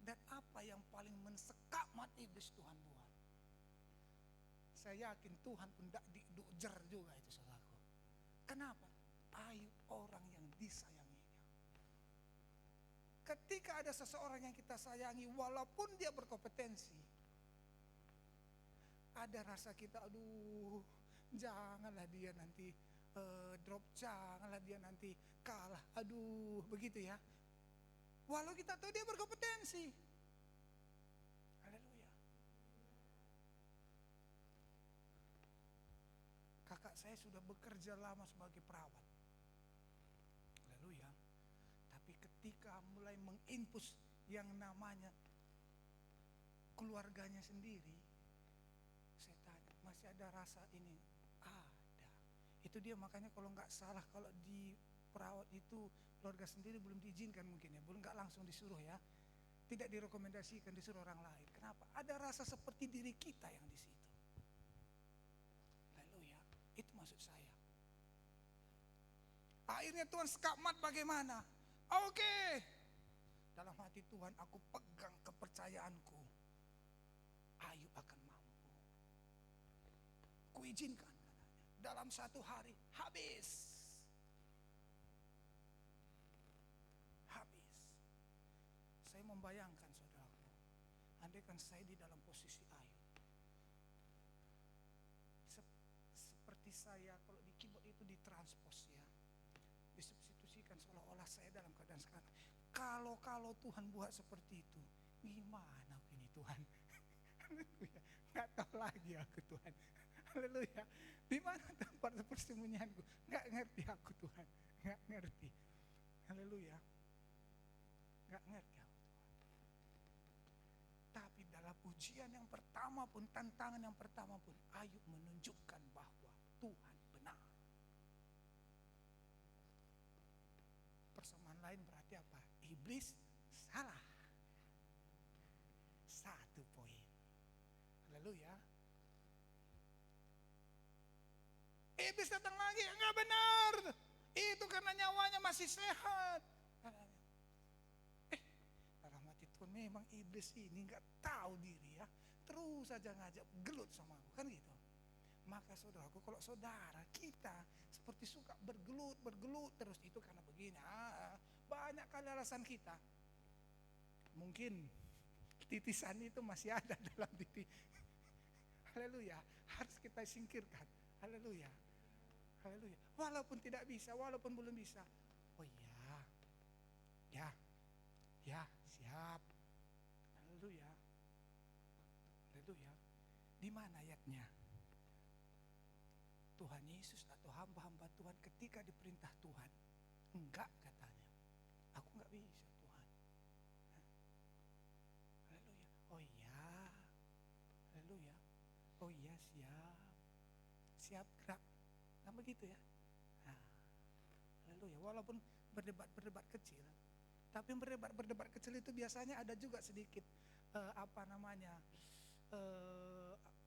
B: Dan apa yang paling mensekap mati iblis Tuhan buat? Saya yakin Tuhan pun tidak diujar juga itu saudaraku. Kenapa? Ayub orang yang disayanginya. Ketika ada seseorang yang kita sayangi, walaupun dia berkompetensi, ada rasa kita, aduh, janganlah dia nanti drop, janganlah dia nanti kalah, aduh, begitu ya. Walau kita tahu dia berkompetensi. Haleluya. Kakak saya sudah bekerja lama sebagai perawat. Haleluya. Tapi ketika mulai menginpus yang namanya keluarganya sendiri, saya tanya, masih ada rasa ini? Ada. Itu dia makanya kalau nggak salah, kalau di perawat itu keluarga sendiri belum diizinkan mungkin ya, belum, nggak langsung disuruh ya, tidak direkomendasikan, disuruh orang lain. Kenapa? Ada rasa seperti diri kita yang di situ. Haleluya, itu maksud saya. Akhirnya Tuhan skakmat bagaimana? Oke, dalam hati Tuhan aku pegang kepercayaanku, Ayub akan mampu. Kuizinkan dalam satu hari habis. Saya membayangkan saudaraku, andaikan saya di dalam posisi Ayub, seperti saya kalau di keyboard itu ditranspos ya, disubstitusikan seolah-olah saya dalam keadaan sekarang. Kalau Tuhan buat seperti itu, gimana aku ini Tuhan? Haleluya, nggak tahu lagi aku Tuhan. Haleluya, di mana tempat persembunyianku? Nggak ngerti aku Tuhan, nggak ngerti. Haleluya, nggak ngerti aku. Tapi dalam ujian yang pertama pun, tantangan yang pertama pun, Ayub menunjukkan bahwa Tuhan benar. Persamaan lain berarti apa? Iblis salah. 1 poin. Haleluya. Iblis datang lagi, enggak benar. Itu karena nyawanya masih sehat. Dalam hati Tuhan, memang iblis ini enggak tahu diri ya. Terus saja ngajak gelut sama aku, kan gitu. Maka saudaraku, kalau saudara kita seperti suka bergelut terus, itu karena begini. Banyak kali alasan kita. Mungkin titisan itu masih ada dalam diri. Haleluya, harus kita singkirkan. Haleluya, haleluya. Walaupun tidak bisa, walaupun belum bisa. Oh ya, siap. Haleluya, haleluya. Di mana ayatnya? Tuhan Yesus atau hamba-hamba Tuhan ketika diperintah Tuhan, enggak katanya, aku enggak bisa Tuhan. Haleluya. Oh iya, haleluya. Oh iya, siap gerak. Kan begitu ya. Nah, haleluya. Walaupun berdebat kecil. Tapi berdebat kecil itu biasanya ada juga sedikit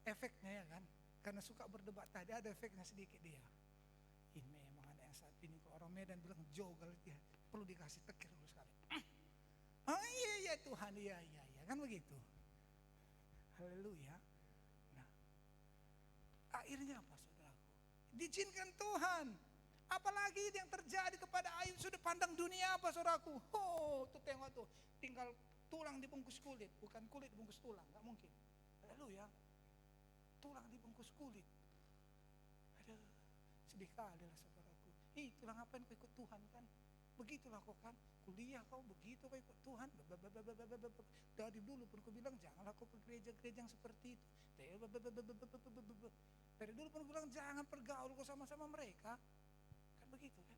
B: efeknya ya kan. Karena suka berdebat tadi ada efeknya sedikit dia. Ini memang ada yang saat ini kalau orang Medan bilang jogal dia perlu dikasih tekir dulu sekali. Oh iya Tuhan, iya kan begitu. Haleluya. Nah, akhirnya apa saudaraku? Diizinkan Tuhan. Apalagi yang terjadi kepada Ayub, sudah pandang dunia apa saudaraku? Oh, tuh tengok tuh, tinggal tulang dibungkus kulit, bukan kulit dibungkus tulang, nggak mungkin. Haleluya. Tulang dibungkus kulit. Aduh, sedih kali lah saudaraku. Itulah ngapain kau ikut Tuhan kan? Begitulah kau kan, kuliah kau begitu kau ikut Tuhan. Dari dulu pun kau bilang janganlah kau ke gereja-gereja yang seperti itu. Dari dulu pun kau bilang jangan pergaul kau sama-sama mereka. Kan begitu kan?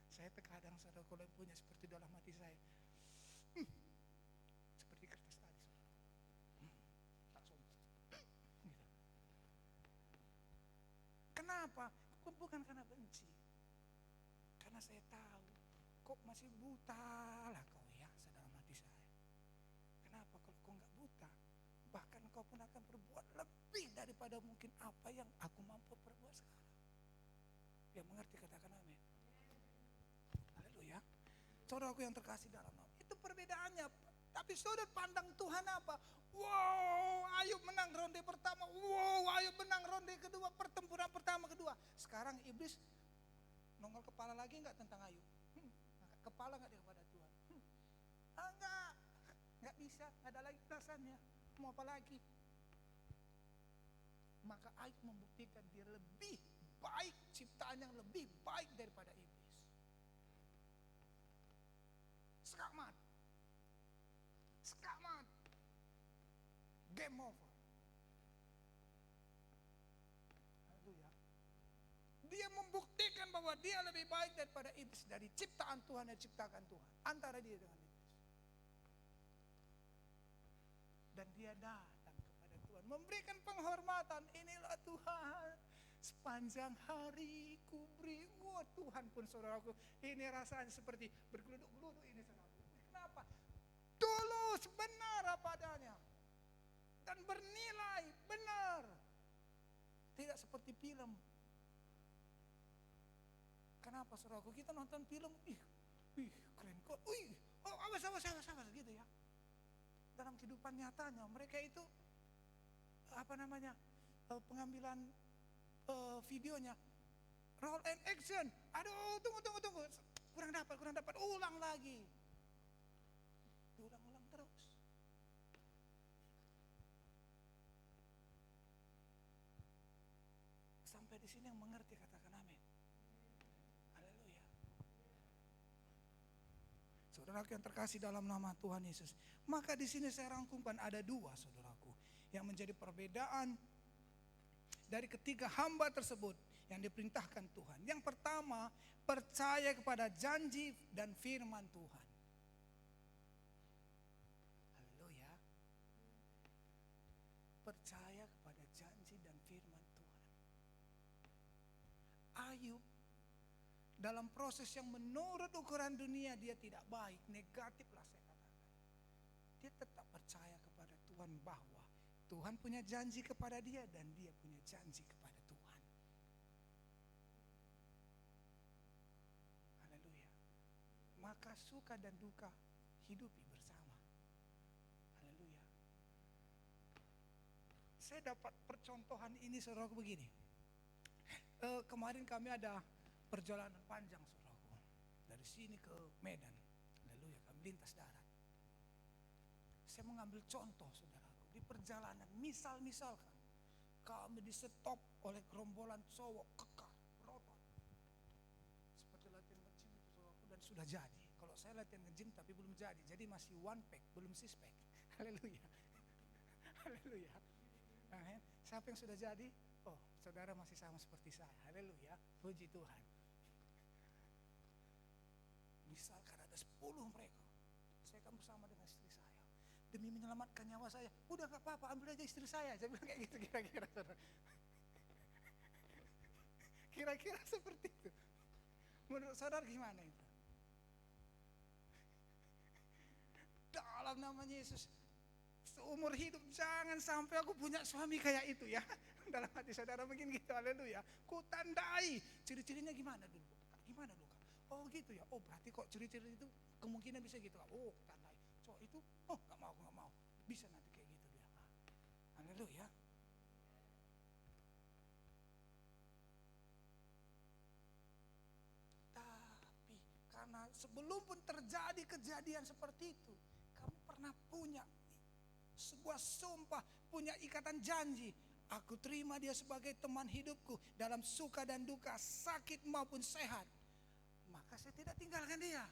B: Saya terkadang saudara kalau punya seperti dalam hati saya. Seperti kertas tadi. Tak sombong. Kenapa? Bukan karena benci. Karena saya tahu kok masih buta lah kau ya dalam hati saya. Kenapa kalau kau nggak buta? Bahkan kau pun akan berbuat lebih daripada mungkin apa yang aku mampu perbuat sekarang. Yang mengerti katakan amin. Haleluya. Saudaraku yang terkasih dalam nama. Itu perbedaannya. Tapi saudara pandang Tuhan apa? Wow, Ayub menang ronde pertama. Wow, Ayub menang ronde kedua, pertempuran pertama kedua. Sekarang iblis nongol kepala lagi enggak tentang Ayub? Kepala enggak dia kepada Tuhan? Enggak bisa, enggak ada lagi perasaannya. Mau apa lagi? Maka Ayub membuktikan dia lebih baik, ciptaan yang lebih baik daripada iblis. Sekamat. Game over. Haleluya. Dia membuktikan bahwa dia lebih baik daripada iblis, dari ciptaan Tuhan yang ciptakan Tuhan. Antara dia dengan iblis. Dan dia datang kepada Tuhan, memberikan penghormatan. Inilah Tuhan, sepanjang hari ku beri. Wah, Tuhan pun saudaraku, ini rasanya seperti bergeluduk-geluduk ini saudaraku. Kenapa? Tulus, benar apa adanya. Dan bernilai, benar. Tidak seperti film. Kenapa saudaraku? Kita nonton film, keren kok. Awas gitu ya. Dalam kehidupan nyatanya mereka itu pengambilan videonya roll and action. Aduh, tunggu. Kurang dapat. Ulang lagi. Diulang-ulang terus. Sampai di sini yang mengerti katakan amin. Haleluya. Saudaraku yang terkasih dalam nama Tuhan Yesus. Maka di sini saya rangkumkan ada dua saudaraku yang menjadi perbedaan dari ketiga hamba tersebut yang diperintahkan Tuhan. Yang pertama, percaya kepada janji dan firman Tuhan. Haleluya. Percaya kepada janji dan firman Tuhan. Ayub dalam proses yang menurut ukuran dunia dia tidak baik, negatif lah saya katakan. Dia tetap percaya kepada Tuhan bahwa Tuhan punya janji kepada dia dan dia punya janji kepada Tuhan. Haleluya. Maka suka dan duka hidupi bersama. Haleluya. Saya dapat percontohan ini saudaraku begini. Kemarin kami ada perjalanan panjang saudaraku. Dari sini ke Medan. Haleluya, kami lintas darat. Saya mengambil contoh saudaraku. Di perjalanan, misalkan kami disetop oleh gerombolan cowok kekar, berotot. Seperti latihan nge-gym itu saudaraku, dan sudah jadi. Kalau saya latihan nge-gym tapi belum jadi masih one pack, belum six pack. Haleluya. Haleluya. Nah, siapa yang sudah jadi? Oh, saudara masih sama seperti saya. Haleluya. Puji Tuhan. Misalkan ada 10 mereka, saya akan bersama dengan istri saya. Demi menyelamatkan nyawa saya, udah gak apa-apa, ambil aja istri saya. Saya bilang kayak gitu kira-kira. Kira-kira seperti itu. Menurut saudara gimana itu? Dalam nama Yesus, seumur hidup jangan sampai aku punya suami kayak itu ya. Dalam hati saudara mungkin gitu, haleluya. Ku tandai, ciri-cirinya gimana dulu? Gimana dulu? Oh gitu ya, oh berarti kok ciri-ciri itu kemungkinan bisa gitu. Oh tandai, so itu, oh gak mau. Bisa nanti kayak gitu dia. Haleluya. Tapi karena sebelum pun terjadi kejadian seperti itu, kamu pernah punya sebuah sumpah, punya ikatan janji. Aku terima dia sebagai teman hidupku dalam suka dan duka, sakit maupun sehat. Maka saya tidak tinggalkan dia.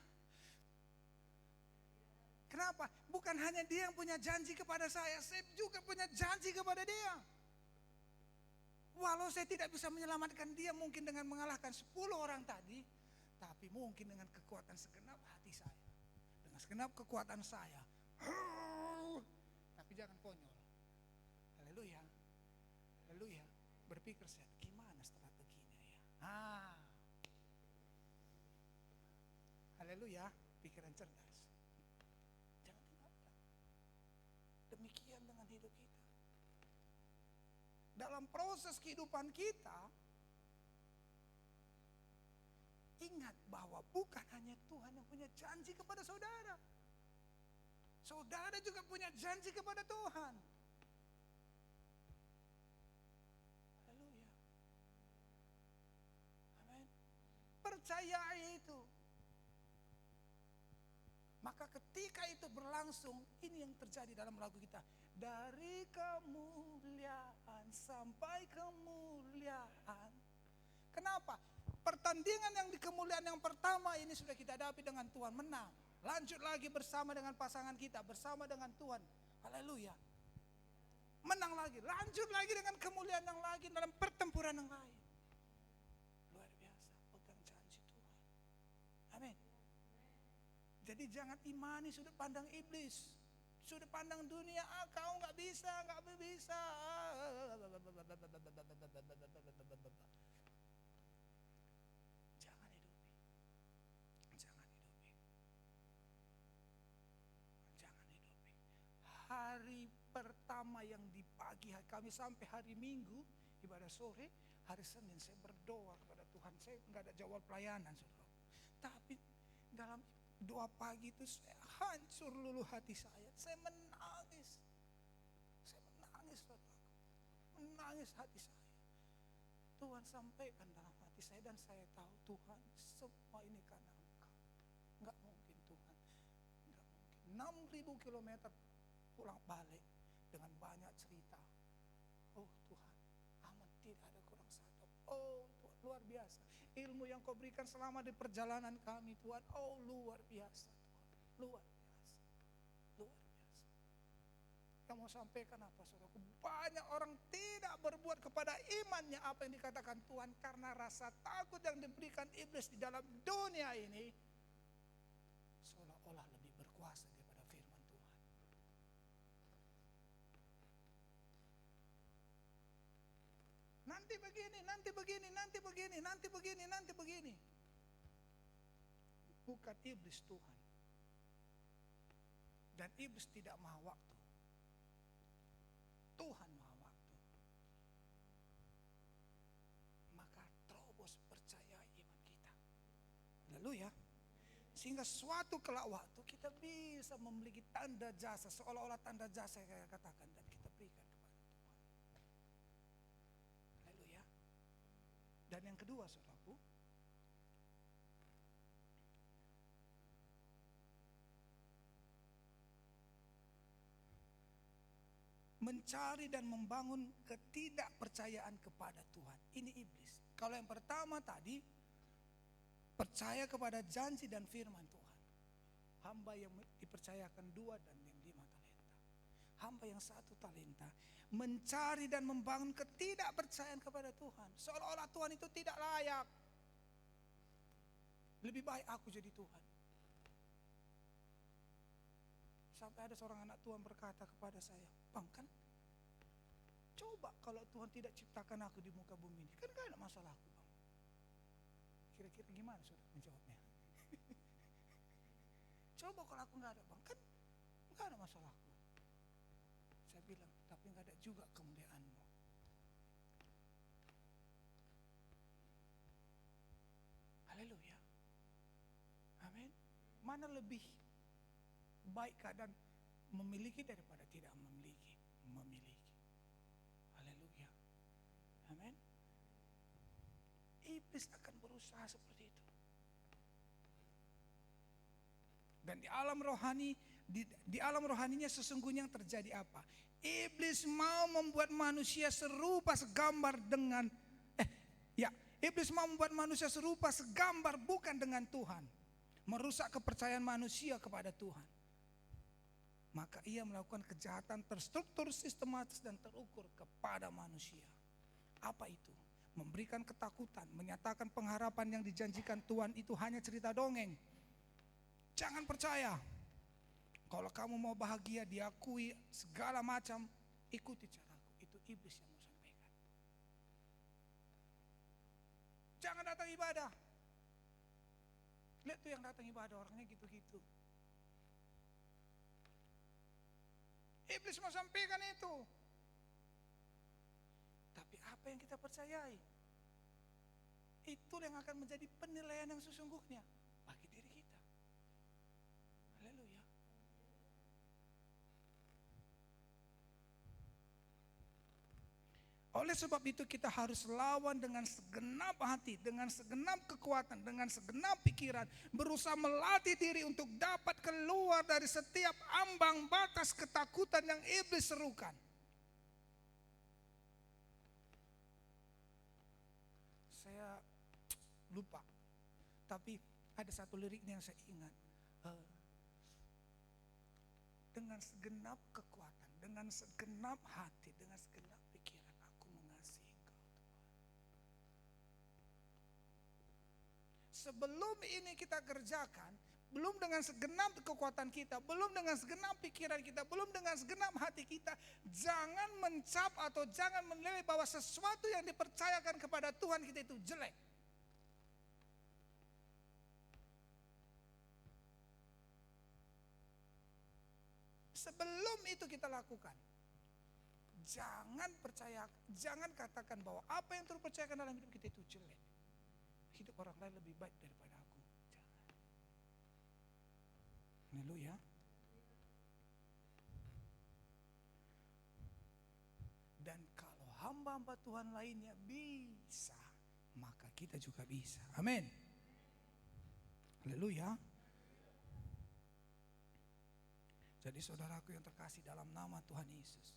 B: Kenapa? Bukan hanya dia yang punya janji kepada saya juga punya janji kepada dia. Walau saya tidak bisa menyelamatkan dia mungkin dengan mengalahkan 10 orang tadi, tapi mungkin dengan kekuatan segenap hati saya, dengan segenap kekuatan saya. Tapi jangan konyol. Haleluya. Haleluya. Berpikir saya, gimana strateginya ya? Haleluya. Pikiran cerdas. Jangan tinggalkan. Demikian dengan hidup kita. Dalam proses kehidupan kita, ingat bahwa bukan hanya Tuhan yang punya janji kepada saudara. Saudara juga punya janji kepada Tuhan. Haleluya. Amin. Percayai itu. Maka ketika itu berlangsung, ini yang terjadi dalam lagu kita. Dari kemuliaan sampai kemuliaan. Kenapa? Pertandingan yang di kemuliaan yang pertama ini sudah kita hadapi dengan Tuhan, menang. Lanjut lagi bersama dengan pasangan kita, bersama dengan Tuhan. Haleluya. Menang lagi, lanjut lagi dengan kemuliaan yang lagi dalam pertempuran yang lain. Luar biasa, pegang janji Tuhan. Amin. Jadi jangan imani sudut pandang iblis, sudut pandang dunia. Kau nggak bisa. Jangan hidupi. Hari pertama yang di pagi hari kami sampai hari Minggu ibadah sore, hari Senin saya berdoa kepada Tuhan. Saya nggak ada jadwal pelayanan, saudara. Tapi dalam doa pagi itu saya hancur lulu hati saya. Saya menangis, saudara. Menangis hati saya. Tuhan sampaikan dalam hati saya dan saya tahu Tuhan semua ini karena Engkau. Enggak mungkin Tuhan, enggak mungkin. 6.000 kilometer pulang balik dengan banyak cerita. Oh Tuhan, amat tidak ada kurang satu. Oh Tuhan, luar biasa. Ilmu yang kau berikan selama di perjalanan kami Tuhan. Oh luar biasa Tuhan, luar biasa. Yang mau sampaikan apa saudaraku? Banyak orang tidak berbuat kepada imannya apa yang dikatakan Tuhan karena rasa takut yang diberikan iblis di dalam dunia ini seolah-olah lebih berkuasa daripada firman Tuhan. Nanti begini. Bukan iblis Tuhan. Dan iblis tidak maha waktu. Tuhan maha waktu. Maka terobos percayai iman kita. Haleluya. Sehingga suatu kelak waktu kita bisa memiliki tanda jasa, seolah-olah tanda jasa yang saya katakan dan kita berikan kepada Tuhan. Haleluya. Dan yang kedua saudaraku, mencari dan membangun ketidakpercayaan kepada Tuhan. Ini iblis. Kalau yang pertama tadi, percaya kepada janji dan firman Tuhan. Hamba yang dipercayakan 2 dan yang 5 talenta. Hamba yang 1 talenta. Mencari dan membangun ketidakpercayaan kepada Tuhan. Seolah-olah Tuhan itu tidak layak. Lebih baik aku jadi Tuhan. Sampai ada seorang anak Tuhan berkata kepada saya, Bang, kan coba kalau Tuhan tidak ciptakan aku di muka bumi ini, kan gak ada masalahku Bang. Kira-kira gimana saudara menjawabnya? Coba kalau aku nggak ada bang, kan nggak ada masalahku. Saya bilang, tapi nggak ada juga kemuliaanmu. Haleluya. Amin. Mana lebih baik keadaan memiliki daripada tidak memiliki? Memiliki. Haleluya. Amin. Iblis akan berusaha seperti itu. Dan di alam rohani, di alam rohaninya sesungguhnya yang terjadi apa? Iblis mau membuat manusia serupa segambar dengan iblis mau membuat manusia serupa segambar bukan dengan Tuhan. Merusak kepercayaan manusia kepada Tuhan. Maka ia melakukan kejahatan terstruktur, sistematis dan terukur kepada manusia. Apa itu? Memberikan ketakutan, menyatakan pengharapan yang dijanjikan Tuhan itu hanya cerita dongeng. Jangan percaya. Kalau kamu mau bahagia, diakui segala macam, ikuti caraku. Itu iblis yang mau sampaikan. Jangan datang ibadah. Lihat tuh yang datang ibadah, orangnya gitu-gitu. Iblis mau sampaikan itu. Tapi apa yang kita percayai? Itu yang akan menjadi penilaian yang sesungguhnya bagi diri kita. Haleluya. Oleh sebab itu kita harus lawan dengan segenap hati, dengan segenap kekuatan, dengan segenap pikiran. Berusaha melatih diri untuk dapat keluar dari setiap ambang batas ketakutan yang iblis serukan. Saya lupa, tapi ada satu liriknya yang saya ingat. Dengan segenap kekuatan, dengan segenap hati, dengan segenap pikiran, aku mengasihi Engkau, Tuhan. Sebelum ini kita kerjakan, belum dengan segenap kekuatan kita, belum dengan segenap pikiran kita, belum dengan segenap hati kita, jangan mencap atau jangan menilai bahwa sesuatu yang dipercayakan kepada Tuhan kita itu jelek. Sebelum itu kita lakukan, jangan percaya, jangan katakan bahwa apa yang terpercayakan dalam hidup kita itu jelek. Hidup orang lain lebih baik daripada aku. Jangan. Haleluya. Dan kalau hamba-hamba Tuhan lainnya bisa, maka kita juga bisa. Amin. Haleluya. Jadi saudaraku yang terkasih dalam nama Tuhan Yesus,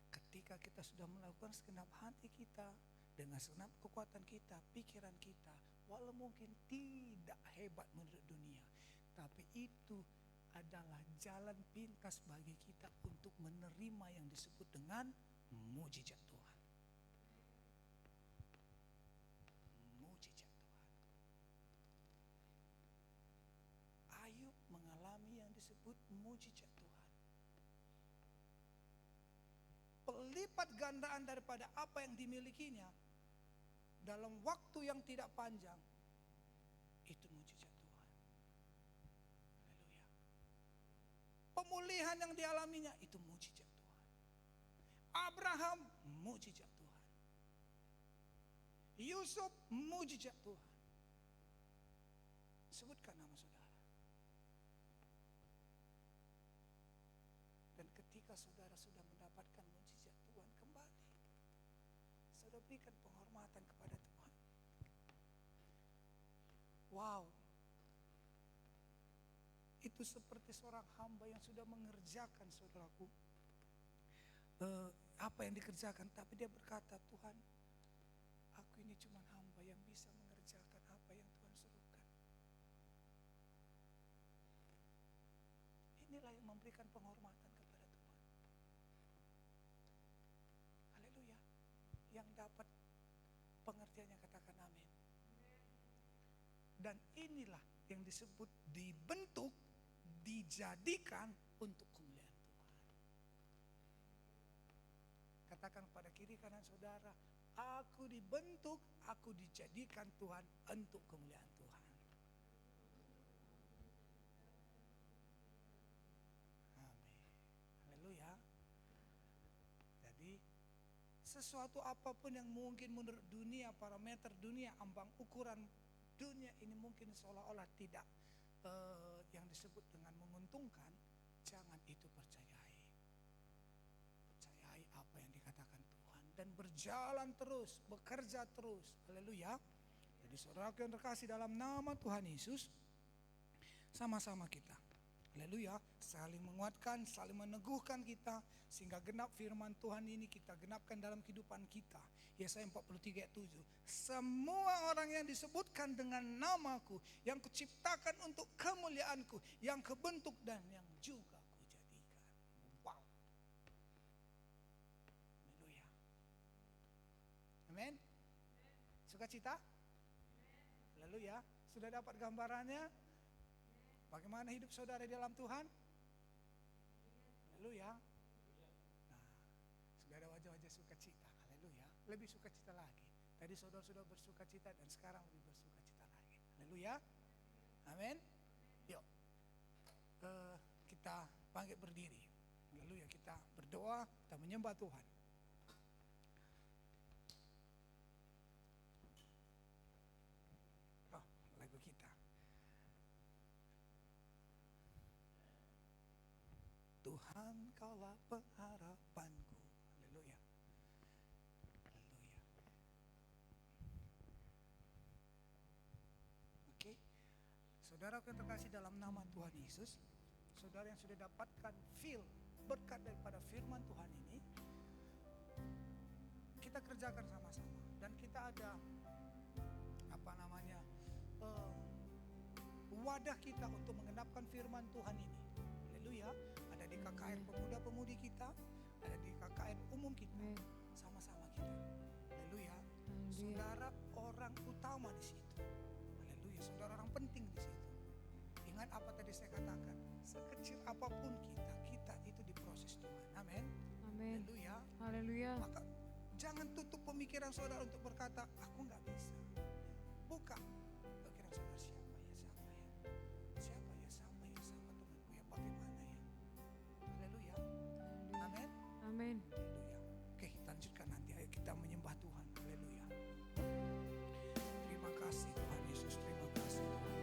B: ketika kita sudah melakukan segenap hati kita, dengan segenap kekuatan kita, pikiran kita, walau mungkin tidak hebat menurut dunia, tapi itu adalah jalan pintas bagi kita untuk menerima yang disebut dengan mujizat Tuhan. Mujizat Tuhan. Ayub mengalami yang disebut mujizat Tuhan. Pelipat gandaan daripada apa yang dimilikinya dalam waktu yang tidak panjang, itu mujizat Tuhan. Haleluya. Pemulihan yang dialaminya itu mujizat Tuhan. Abraham mujizat Tuhan. Yusuf mujizat Tuhan. Sebutkan nama saudara. Dan ketika saudara sudah mendapatkan mujizat Tuhan kembali, saudara berikan penghormatan kepada Tuhan. Wow. Itu seperti seorang hamba yang sudah mengerjakan, saudaraku, apa yang dikerjakan, tapi dia berkata, Tuhan, aku ini cuma hamba yang bisa mengerjakan apa yang Tuhan suruhkan. Inilah yang memberikan penghormatan kepada Tuhan. Haleluya. Yang dapat pengertiannya katakan amin. Dan inilah yang disebut dibentuk, dijadikan untuk kemuliaan Tuhan. Katakan pada kiri kanan saudara, aku dibentuk, aku dijadikan Tuhan untuk kemuliaan Tuhan. Amin. Haleluya. Jadi sesuatu apapun yang mungkin menurut dunia, parameter dunia, ambang ukuran dunia ini mungkin seolah-olah tidak yang disebut dengan menguntungkan, jangan itu percayai. Percayai apa yang dikatakan Tuhan dan berjalan terus, bekerja terus. Haleluya. Jadi saudaraku yang terkasih, dalam nama Tuhan Yesus, sama-sama kita, haleluya, saling menguatkan, saling meneguhkan kita, sehingga genap firman Tuhan ini kita genapkan dalam kehidupan kita. Yesaya 43 ayat 7. Semua orang yang disebutkan dengan namaku, yang kuciptakan untuk kemuliaanku, yang kebentuk dan yang juga kujadikan. Wow. Haleluya. Amin. Sukacita? Haleluya. Sudah dapat gambarannya? Bagaimana hidup saudara di dalam Tuhan? Haleluya. Nah, sudah ada wajah-wajah sukacita. Haleluya. Lebih sukacita lagi. Tadi saudara sudah bersukacita dan sekarang lebih bersukacita lagi. Haleluya. Amin. Yuk. Kita bangkit berdiri. Haleluya. Kita berdoa, kita menyembah Tuhan. Oh, lagu kita. Tuhan, Kaulah pengharapanku. Haleluya. Haleluya. Oke. Saudara yang terkasih dalam nama Tuhan Yesus, saudara yang sudah dapatkan berkat daripada firman Tuhan ini, kita kerjakan sama-sama. Dan kita ada wadah kita untuk mengenapkan firman Tuhan ini. Haleluya. Ada di KKR pemuda-pemudi kita, ada di KKR umum kita, sama-sama kita. Haleluya. Saudara orang utama di situ. Haleluya. Saudara orang penting di situ. Ingat apa tadi saya katakan, sekecil apapun kita itu diproses Tuhan. Amin.
A: Amin.
B: Haleluya.
A: Haleluya.
B: Maka jangan tutup pemikiran saudara untuk berkata, aku nggak bisa. Buka pikiran saudara, siapa temanku ya, bagaimana ya. Haleluya. Amin.
A: Amin.
B: Haleluya. Oke, lanjutkan nanti. Ayo kita menyembah Tuhan. Haleluya. Terima kasih Tuhan Yesus. Terima kasih Tuhan.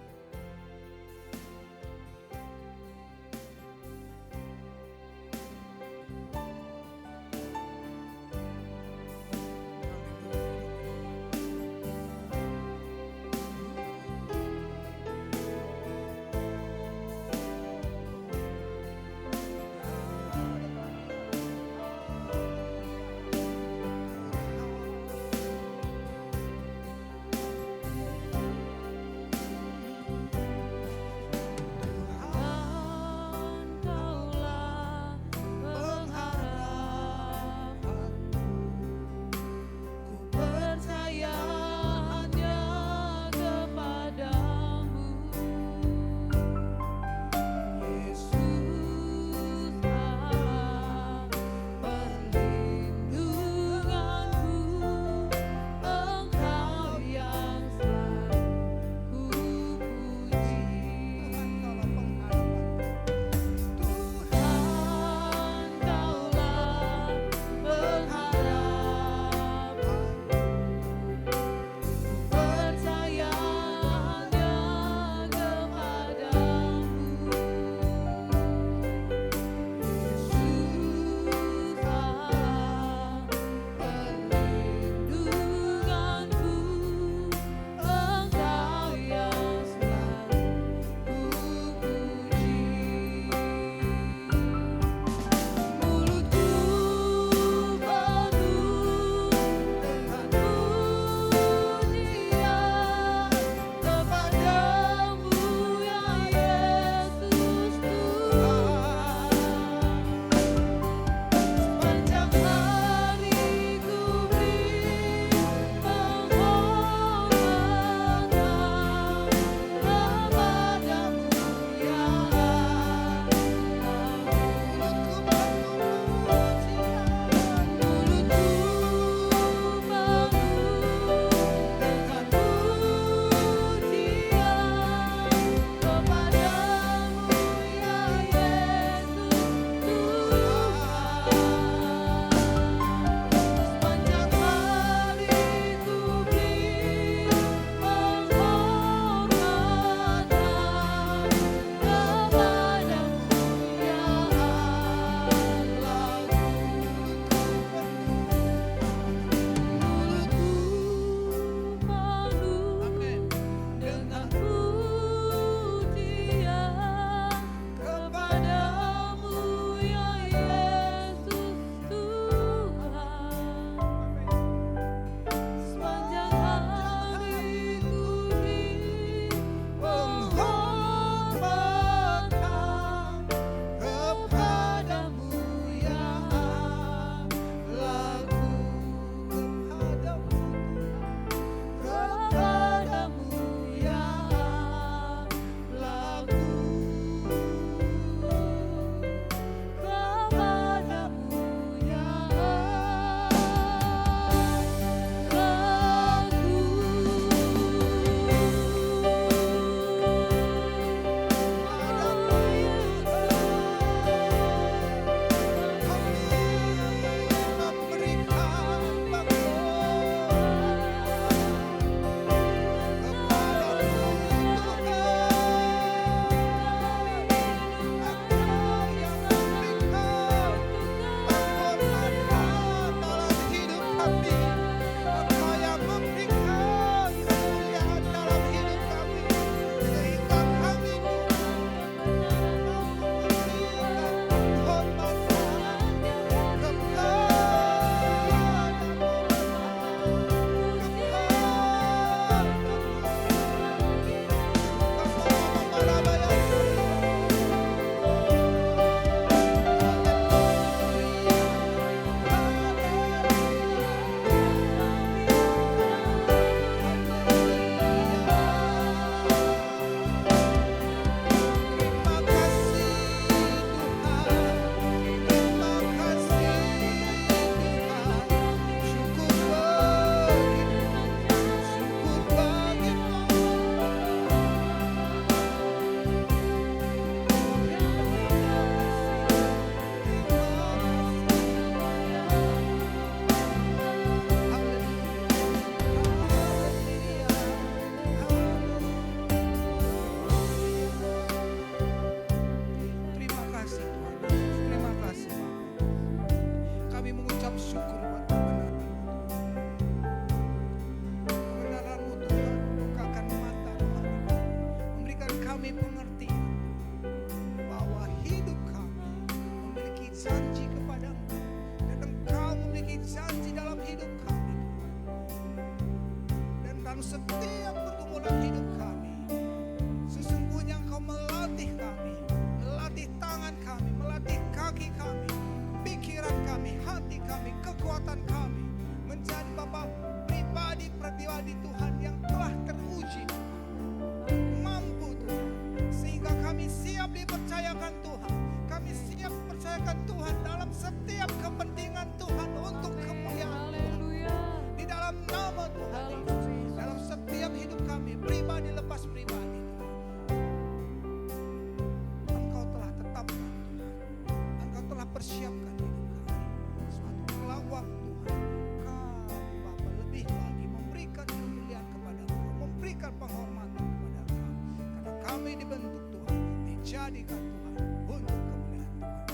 B: jadikan Tuhan untuk kemuliaan Tuhan.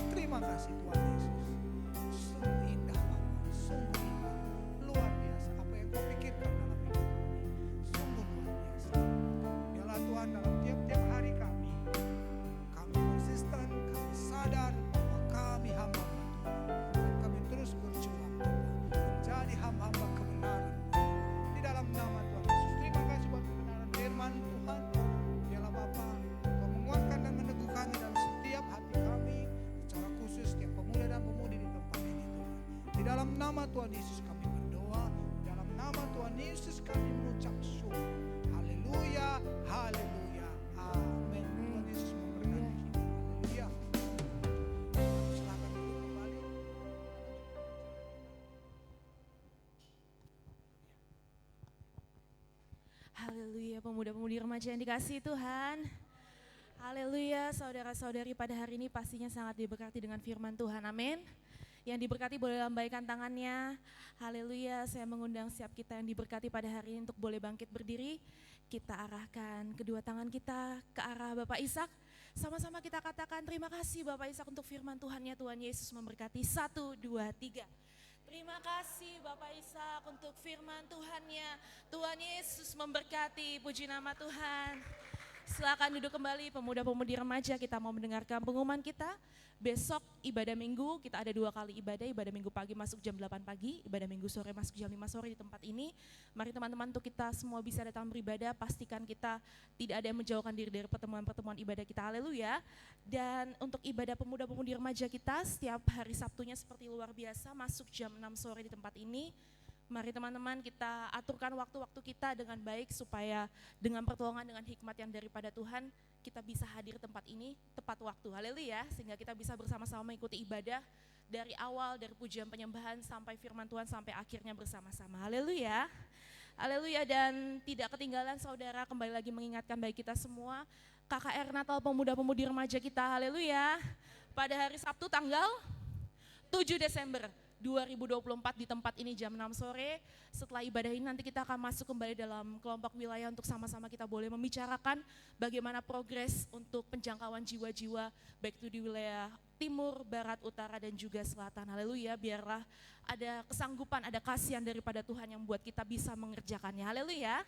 B: Terima kasih Tuhan Yesus. Sungguh indah Bapa, sungguh indah, luar biasa apa yang Kau pikirkan dalam hidup kami. Sungguh luar biasa. Biarlah Tuhan dalam tiap-tiap hari kami konsisten, kami sadar bahwa kami hamba-hamba Tuhan dan kami terus berjuang menjadi hamba-hamba kebenaran di dalam nama Tuhan Yesus. Terima kasih buat kebenaran firman Tuhan. Biarlah Bapa Kau menguatkan dan meneguh kami dalam setiap hati kami, secara khusus setiap pemuda dan pemudi di tempat ini Tuhan. Di dalam nama Tuhan Yesus kami berdoa, di dalam nama Tuhan Yesus kami mengucap syukur. Haleluya, haleluya, amin. Tuhan Yesus memberkati kita. Haleluya. Silakan duduk kembali.
C: Haleluya, pemuda-pemudi remaja yang dikasihi Tuhan. Haleluya, saudara-saudari pada hari ini pastinya sangat diberkati dengan firman Tuhan, amin. Yang diberkati boleh lambaikan tangannya. Haleluya, saya mengundang setiap kita yang diberkati pada hari ini untuk boleh bangkit berdiri. Kita arahkan kedua tangan kita ke arah Bapak Ishak. Sama-sama kita katakan terima kasih Bapak Ishak untuk firman Tuhan-Nya. Tuhan Yesus memberkati. 1, 2, 3. Terima kasih Bapak Ishak untuk firman Tuhan-Nya. Tuhan Yesus memberkati, puji nama Tuhan. Silakan duduk kembali pemuda-pemudi remaja, kita mau mendengarkan pengumuman kita. Besok ibadah minggu, kita ada 2 kali ibadah minggu pagi masuk jam 8 pagi, ibadah minggu sore masuk jam 5 sore di tempat ini. Mari teman-teman untuk kita semua bisa datang beribadah, pastikan kita tidak ada yang menjauhkan diri dari pertemuan-pertemuan ibadah kita, haleluya. Dan untuk ibadah pemuda-pemudi remaja kita setiap hari Sabtunya seperti luar biasa, masuk jam 6 sore di tempat ini. Mari teman-teman kita aturkan waktu-waktu kita dengan baik supaya dengan pertolongan, dengan hikmat yang daripada Tuhan kita bisa hadir tempat ini tepat waktu, haleluya, sehingga kita bisa bersama-sama mengikuti ibadah dari awal, dari pujian penyembahan sampai firman Tuhan sampai akhirnya bersama-sama, haleluya. Haleluya, dan tidak ketinggalan saudara, kembali lagi mengingatkan bagi kita semua KKR Natal Pemuda-Pemudi Remaja kita, haleluya, pada hari Sabtu tanggal 7 Desember 2024 di tempat ini jam 6 sore. Setelah ibadah ini nanti kita akan masuk kembali dalam kelompok wilayah untuk sama-sama kita boleh membicarakan bagaimana progres untuk penjangkauan jiwa-jiwa baik itu di wilayah timur, barat, utara dan juga selatan. Haleluya, biarlah ada kesanggupan, ada kasihan daripada Tuhan yang membuat kita bisa mengerjakannya. Haleluya.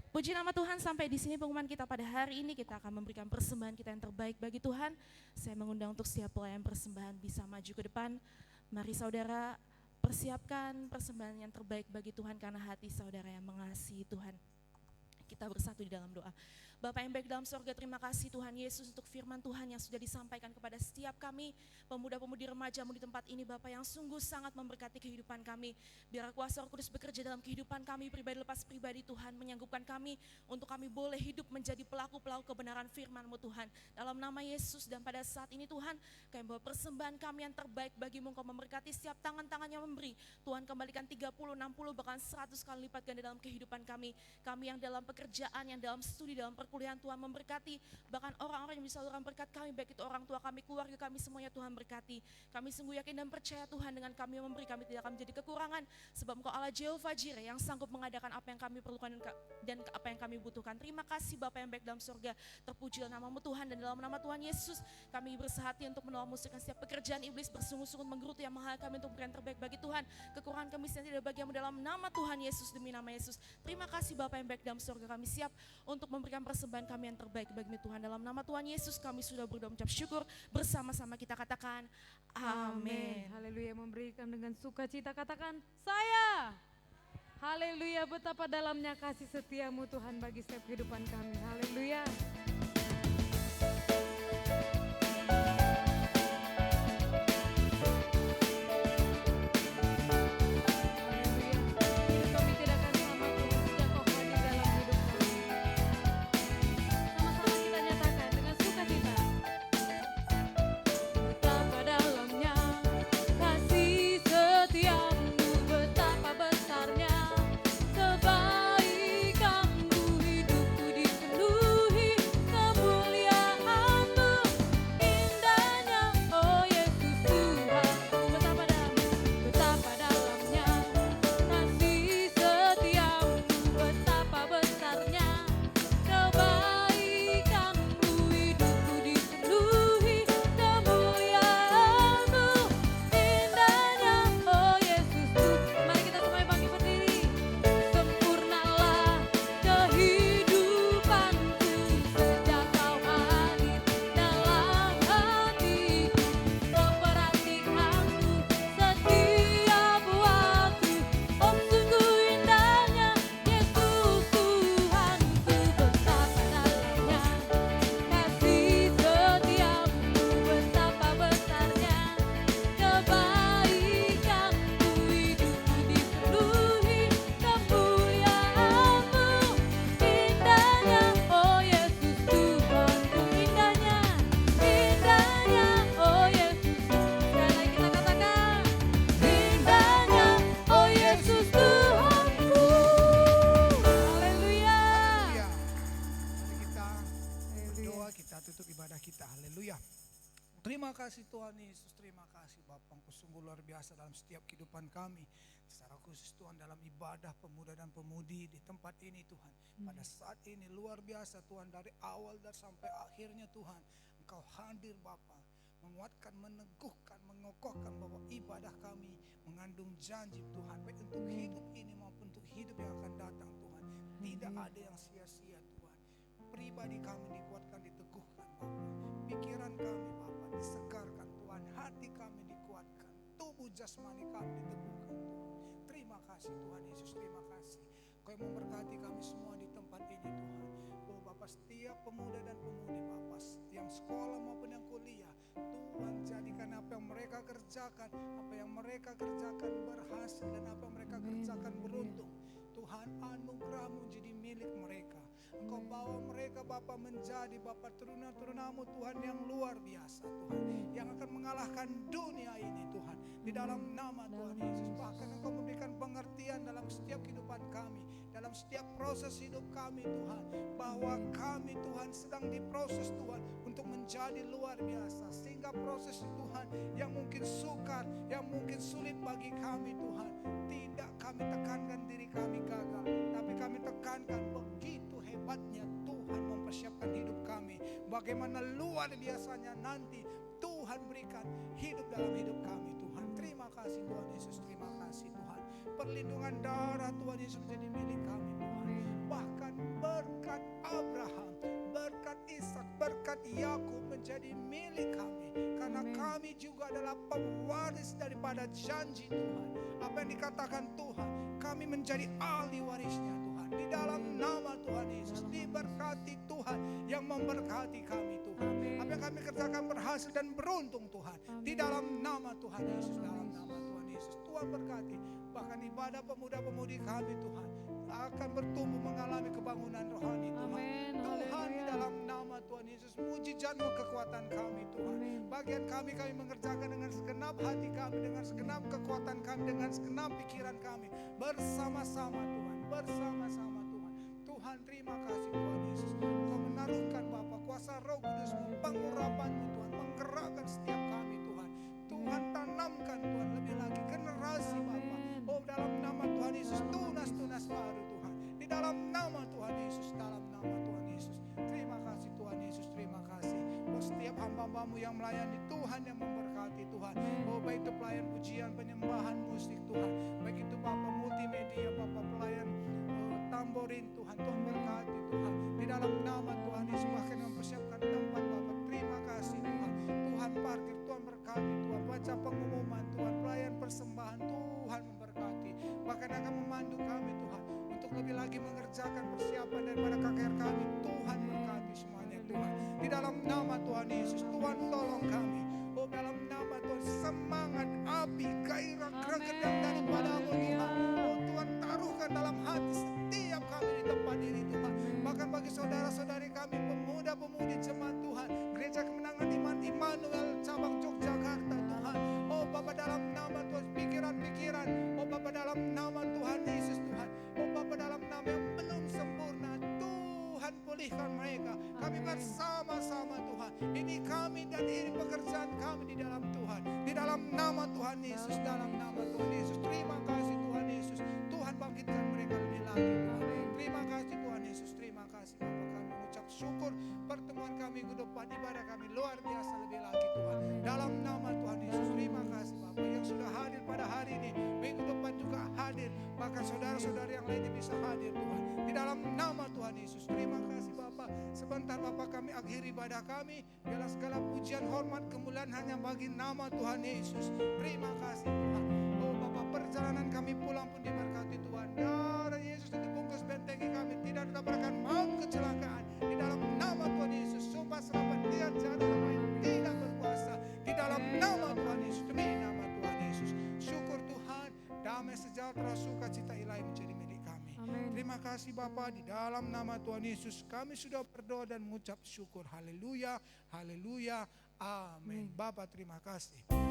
C: Puji nama Tuhan, sampai di sini pengumuman kita pada hari ini. Kita akan memberikan persembahan kita yang terbaik bagi Tuhan. Saya mengundang untuk setiap pelayan persembahan bisa maju ke depan. Mari saudara persiapkan persembahan yang terbaik bagi Tuhan karena hati saudara yang mengasihi Tuhan. Kita bersatu di dalam doa. Bapa yang baik dalam surga, terima kasih Tuhan Yesus untuk firman Tuhan yang sudah disampaikan kepada setiap kami, pemuda-pemudi remaja di tempat ini Bapa, yang sungguh sangat memberkati kehidupan kami. Biar kuasa Roh Kudus bekerja dalam kehidupan kami, pribadi lepas pribadi Tuhan, menyanggupkan kami untuk kami boleh hidup menjadi pelaku-pelaku kebenaran firman-Mu Tuhan. Dalam nama Yesus, dan pada saat ini Tuhan, kami bawa persembahan kami yang terbaik bagi-Mu, Engkau memberkati setiap tangan-tangan yang memberi. Tuhan kembalikan 30, 60, bahkan 100 kali lipat ganda dalam kehidupan kami. Kami yang dalam pekerjaan, yang dalam studi, dalam perkuliahan, Tuhan memberkati, bahkan orang-orang yang disalurkan berkat kami, baik itu orang tua kami, keluarga kami, semuanya Tuhan berkati. Kami sungguh yakin dan percaya Tuhan, dengan kami yang memberi, kami tidak akan menjadi kekurangan, sebab Engkau Allah Jehovah Jireh yang sanggup mengadakan apa yang kami perlukan dan apa yang kami butuhkan. Terima kasih Bapa yang baik dalam surga, terpujilah nama-Mu Tuhan, dan dalam nama Tuhan Yesus kami bersehati untuk menolong musyrikkan setiap pekerjaan iblis bersungut-sungut menggerutu yang mahal kami untuk memberikan terbaik bagi Tuhan. Kekurangan kami sendiri tidak bagian-Mu, dalam nama Tuhan Yesus, demi nama Yesus. Terima kasih Bapa yang baik dalam surga, kami siap untuk memberikan persembahan kami yang terbaik bagi Tuhan. Dalam nama Tuhan Yesus kami sudah berdoa mengucap syukur, bersama-sama kita katakan amin.
A: Haleluya, memberikan dengan sukacita katakan saya. Haleluya, betapa dalamnya kasih setia-Mu Tuhan bagi setiap kehidupan kami. Haleluya.
D: Kebaikan-Mu hidupku dipenuhi.
B: sungguh luar biasa dalam setiap kehidupan kami. Secara khusus Tuhan dalam ibadah pemuda dan pemudi di tempat ini Tuhan. Pada saat ini luar biasa Tuhan, dari awal dan sampai akhirnya Tuhan, Engkau hadir Bapa, menguatkan, meneguhkan, mengokohkan bahwa ibadah kami mengandung janji Tuhan, baik untuk hidup ini maupun untuk hidup yang akan datang Tuhan. Tidak ada yang sia-sia Tuhan. Pribadi kami dikuatkan, diteguhkan Bapa. Pikiran kami Bapa disegarkan Tuhan. Hati kami dikuatkan. Tubuh jasmani kami diteguhkan Tuhan. Terima kasih Tuhan Yesus, terima kasih. Kau yang memberkati kami semua di tempat ini Tuhan. Oh Bapa, setiap pemuda dan pemudi Bapa, yang sekolah maupun yang kuliah, Tuhan jadikan apa yang mereka kerjakan, berhasil, dan apa yang mereka kerjakan beruntung. Tuhan, anugerah-Mu jadi milik mereka. Engkau bawa mereka Bapa menjadi Bapa turunan-turunamu Tuhan yang luar biasa Tuhan, yang akan mengalahkan dunia ini Tuhan, di dalam nama Tuhan Yesus. Bahkan Engkau memberikan pengertian dalam setiap kehidupan kami, dalam setiap proses hidup kami Tuhan, bahwa kami Tuhan sedang diproses Tuhan untuk menjadi luar biasa, sehingga proses Tuhan yang mungkin sukar, yang mungkin sulit bagi kami Tuhan, tidak kami tekankan diri kami gagal, tapi kami tekankan begitu hebatnya Tuhan mempersiapkan hidup kami, bagaimana luar biasanya nanti Tuhan berikan hidup dalam hidup kami Tuhan. Terima kasih Tuhan Yesus, terima kasih Tuhan. Perlindungan darah Tuhan Yesus menjadi milik kami Tuhan. Bahkan berkat Abraham, berkat Ishak, berkat Yakub menjadi milik kami, karena kami juga adalah pewaris daripada janji Tuhan. Apa yang dikatakan Tuhan, kami menjadi ahli warisnya Tuhan. Di dalam nama Tuhan Yesus, diberkati Tuhan yang memberkati kami Tuhan. Apa yang kami kerjakan berhasil dan beruntung Tuhan. Di dalam nama Tuhan Yesus, dalam nama Tuhan Yesus. Tuhan berkati, bahkan ibadah pemuda-pemudi kami Tuhan akan bertumbuh mengalami kebangunan rohani Tuhan. Tuhan, di dalam nama Tuhan Yesus, mujizat-Mu kekuatan kami Tuhan. Bagian kami mengerjakan dengan segenap hati kami, dengan segenap kekuatan kami, dengan segenap pikiran kami, bersama-sama Tuhan, bersama-sama Tuhan. Tuhan, terima kasih Tuhan Yesus. Kau menaruhkan Bapa kuasa Roh Kudus-Mu, pengurapan-Mu Tuhan, menggerakkan setiap kami Tuhan. Tuhan, tanamkan Tuhan lebih lagi generasi Bapa. Oh, dalam nama Tuhan Yesus, tunas-tunas baru Tuhan. Di dalam nama Tuhan Yesus, dalam nama Tuhan Yesus. Terima kasih Tuhan Yesus, terima kasih. Oh, setiap hamba-Hamba-Mu yang melayani Tuhan, yang memberkati Tuhan. Oh, baik itu pelayan pujian, penyembahan musik Tuhan, baik itu Bapa multimedia, Bapa pelayan tamborin Tuhan, Tuhan berkati Tuhan. Di dalam nama Tuhan Yesus, bahkan mempersiapkan tempat Bapa. Terima kasih Tuhan. Tuhan parkir, Tuhan berkati Tuhan. Baca pengumuman Tuhan, pelayan persembahan Tuhan memberkati. Bahkan akan memandu kami Tuhan untuk lebih lagi mengerjakan persiapan daripada KKR kami. Tuhan berkati semuanya Tuhan. Di dalam nama Tuhan Yesus, Tuhan tolong kami. Oh, dalam nama Tuhan, semangat, api, gairah, gregetan daripada-Mu Tuhan. Oh Tuhan, taruhkan dalam hati setiap kami di tempat ini Tuhan. Bahkan bagi saudara-saudari kami, pemuda-pemudi jemaat Tuhan, Gereja Kemenangan Iman Immanuel cabang Yogyakarta Tuhan. Oh Bapa, dalam nama Tuhan, pikiran-pikiran, oh Bapa, dalam nama Tuhan Yesus Tuhan. Oh Bapa, dalam nama yang belum sempurna, Tuhan pulihkan mereka. Kami bersama-sama Tuhan. Ini kami dan ini pekerjaan kami di dalam Tuhan. Di dalam nama Tuhan Yesus, dalam nama Tuhan Yesus. Terima kasih Tuhan Yesus. Tuhan bangkitkan mereka lebih lagi Tuhan. Terima kasih Tuhan Yesus. Terima kasih Bapa, kami mengucap syukur pertemuan kami ke depan, ibadah kami luar biasa lebih lagi Tuhan. Dalam nama Tuhan Yesus, terima kasih Bapa yang sudah hadir pada hari ini. Minggu depan juga hadir. Bahkan saudara-saudara yang lainnya bisa hadir Tuhan. Di dalam nama Tuhan Yesus, terima kasih Bapa. Sebentar Bapa, kami akhiri ibadah kami. Biarlah segala pujian, hormat, kemuliaan hanya bagi nama Tuhan Yesus. Terima kasih Tuhan. Oh Bapa, perjalanan kami pulang pun diberkati Tuhan. Darah Yesus itu bungkus bentengi kami, tidak ditabrakan maut kecelakaan. Di dalam nama Tuhan Yesus, sumpah serapat lihat jatuh yang tidak berkuasa. Di dalam nama Tuhan Yesus, demi nama Tuhan Yesus. Syukur Tuhan, damai sejahtera sukacita ilahi menjadi milik kami. Terima kasih Bapa, di dalam nama Tuhan Yesus kami sudah berdoa dan mengucap syukur. Haleluya, haleluya, amin. Bapa, terima kasih.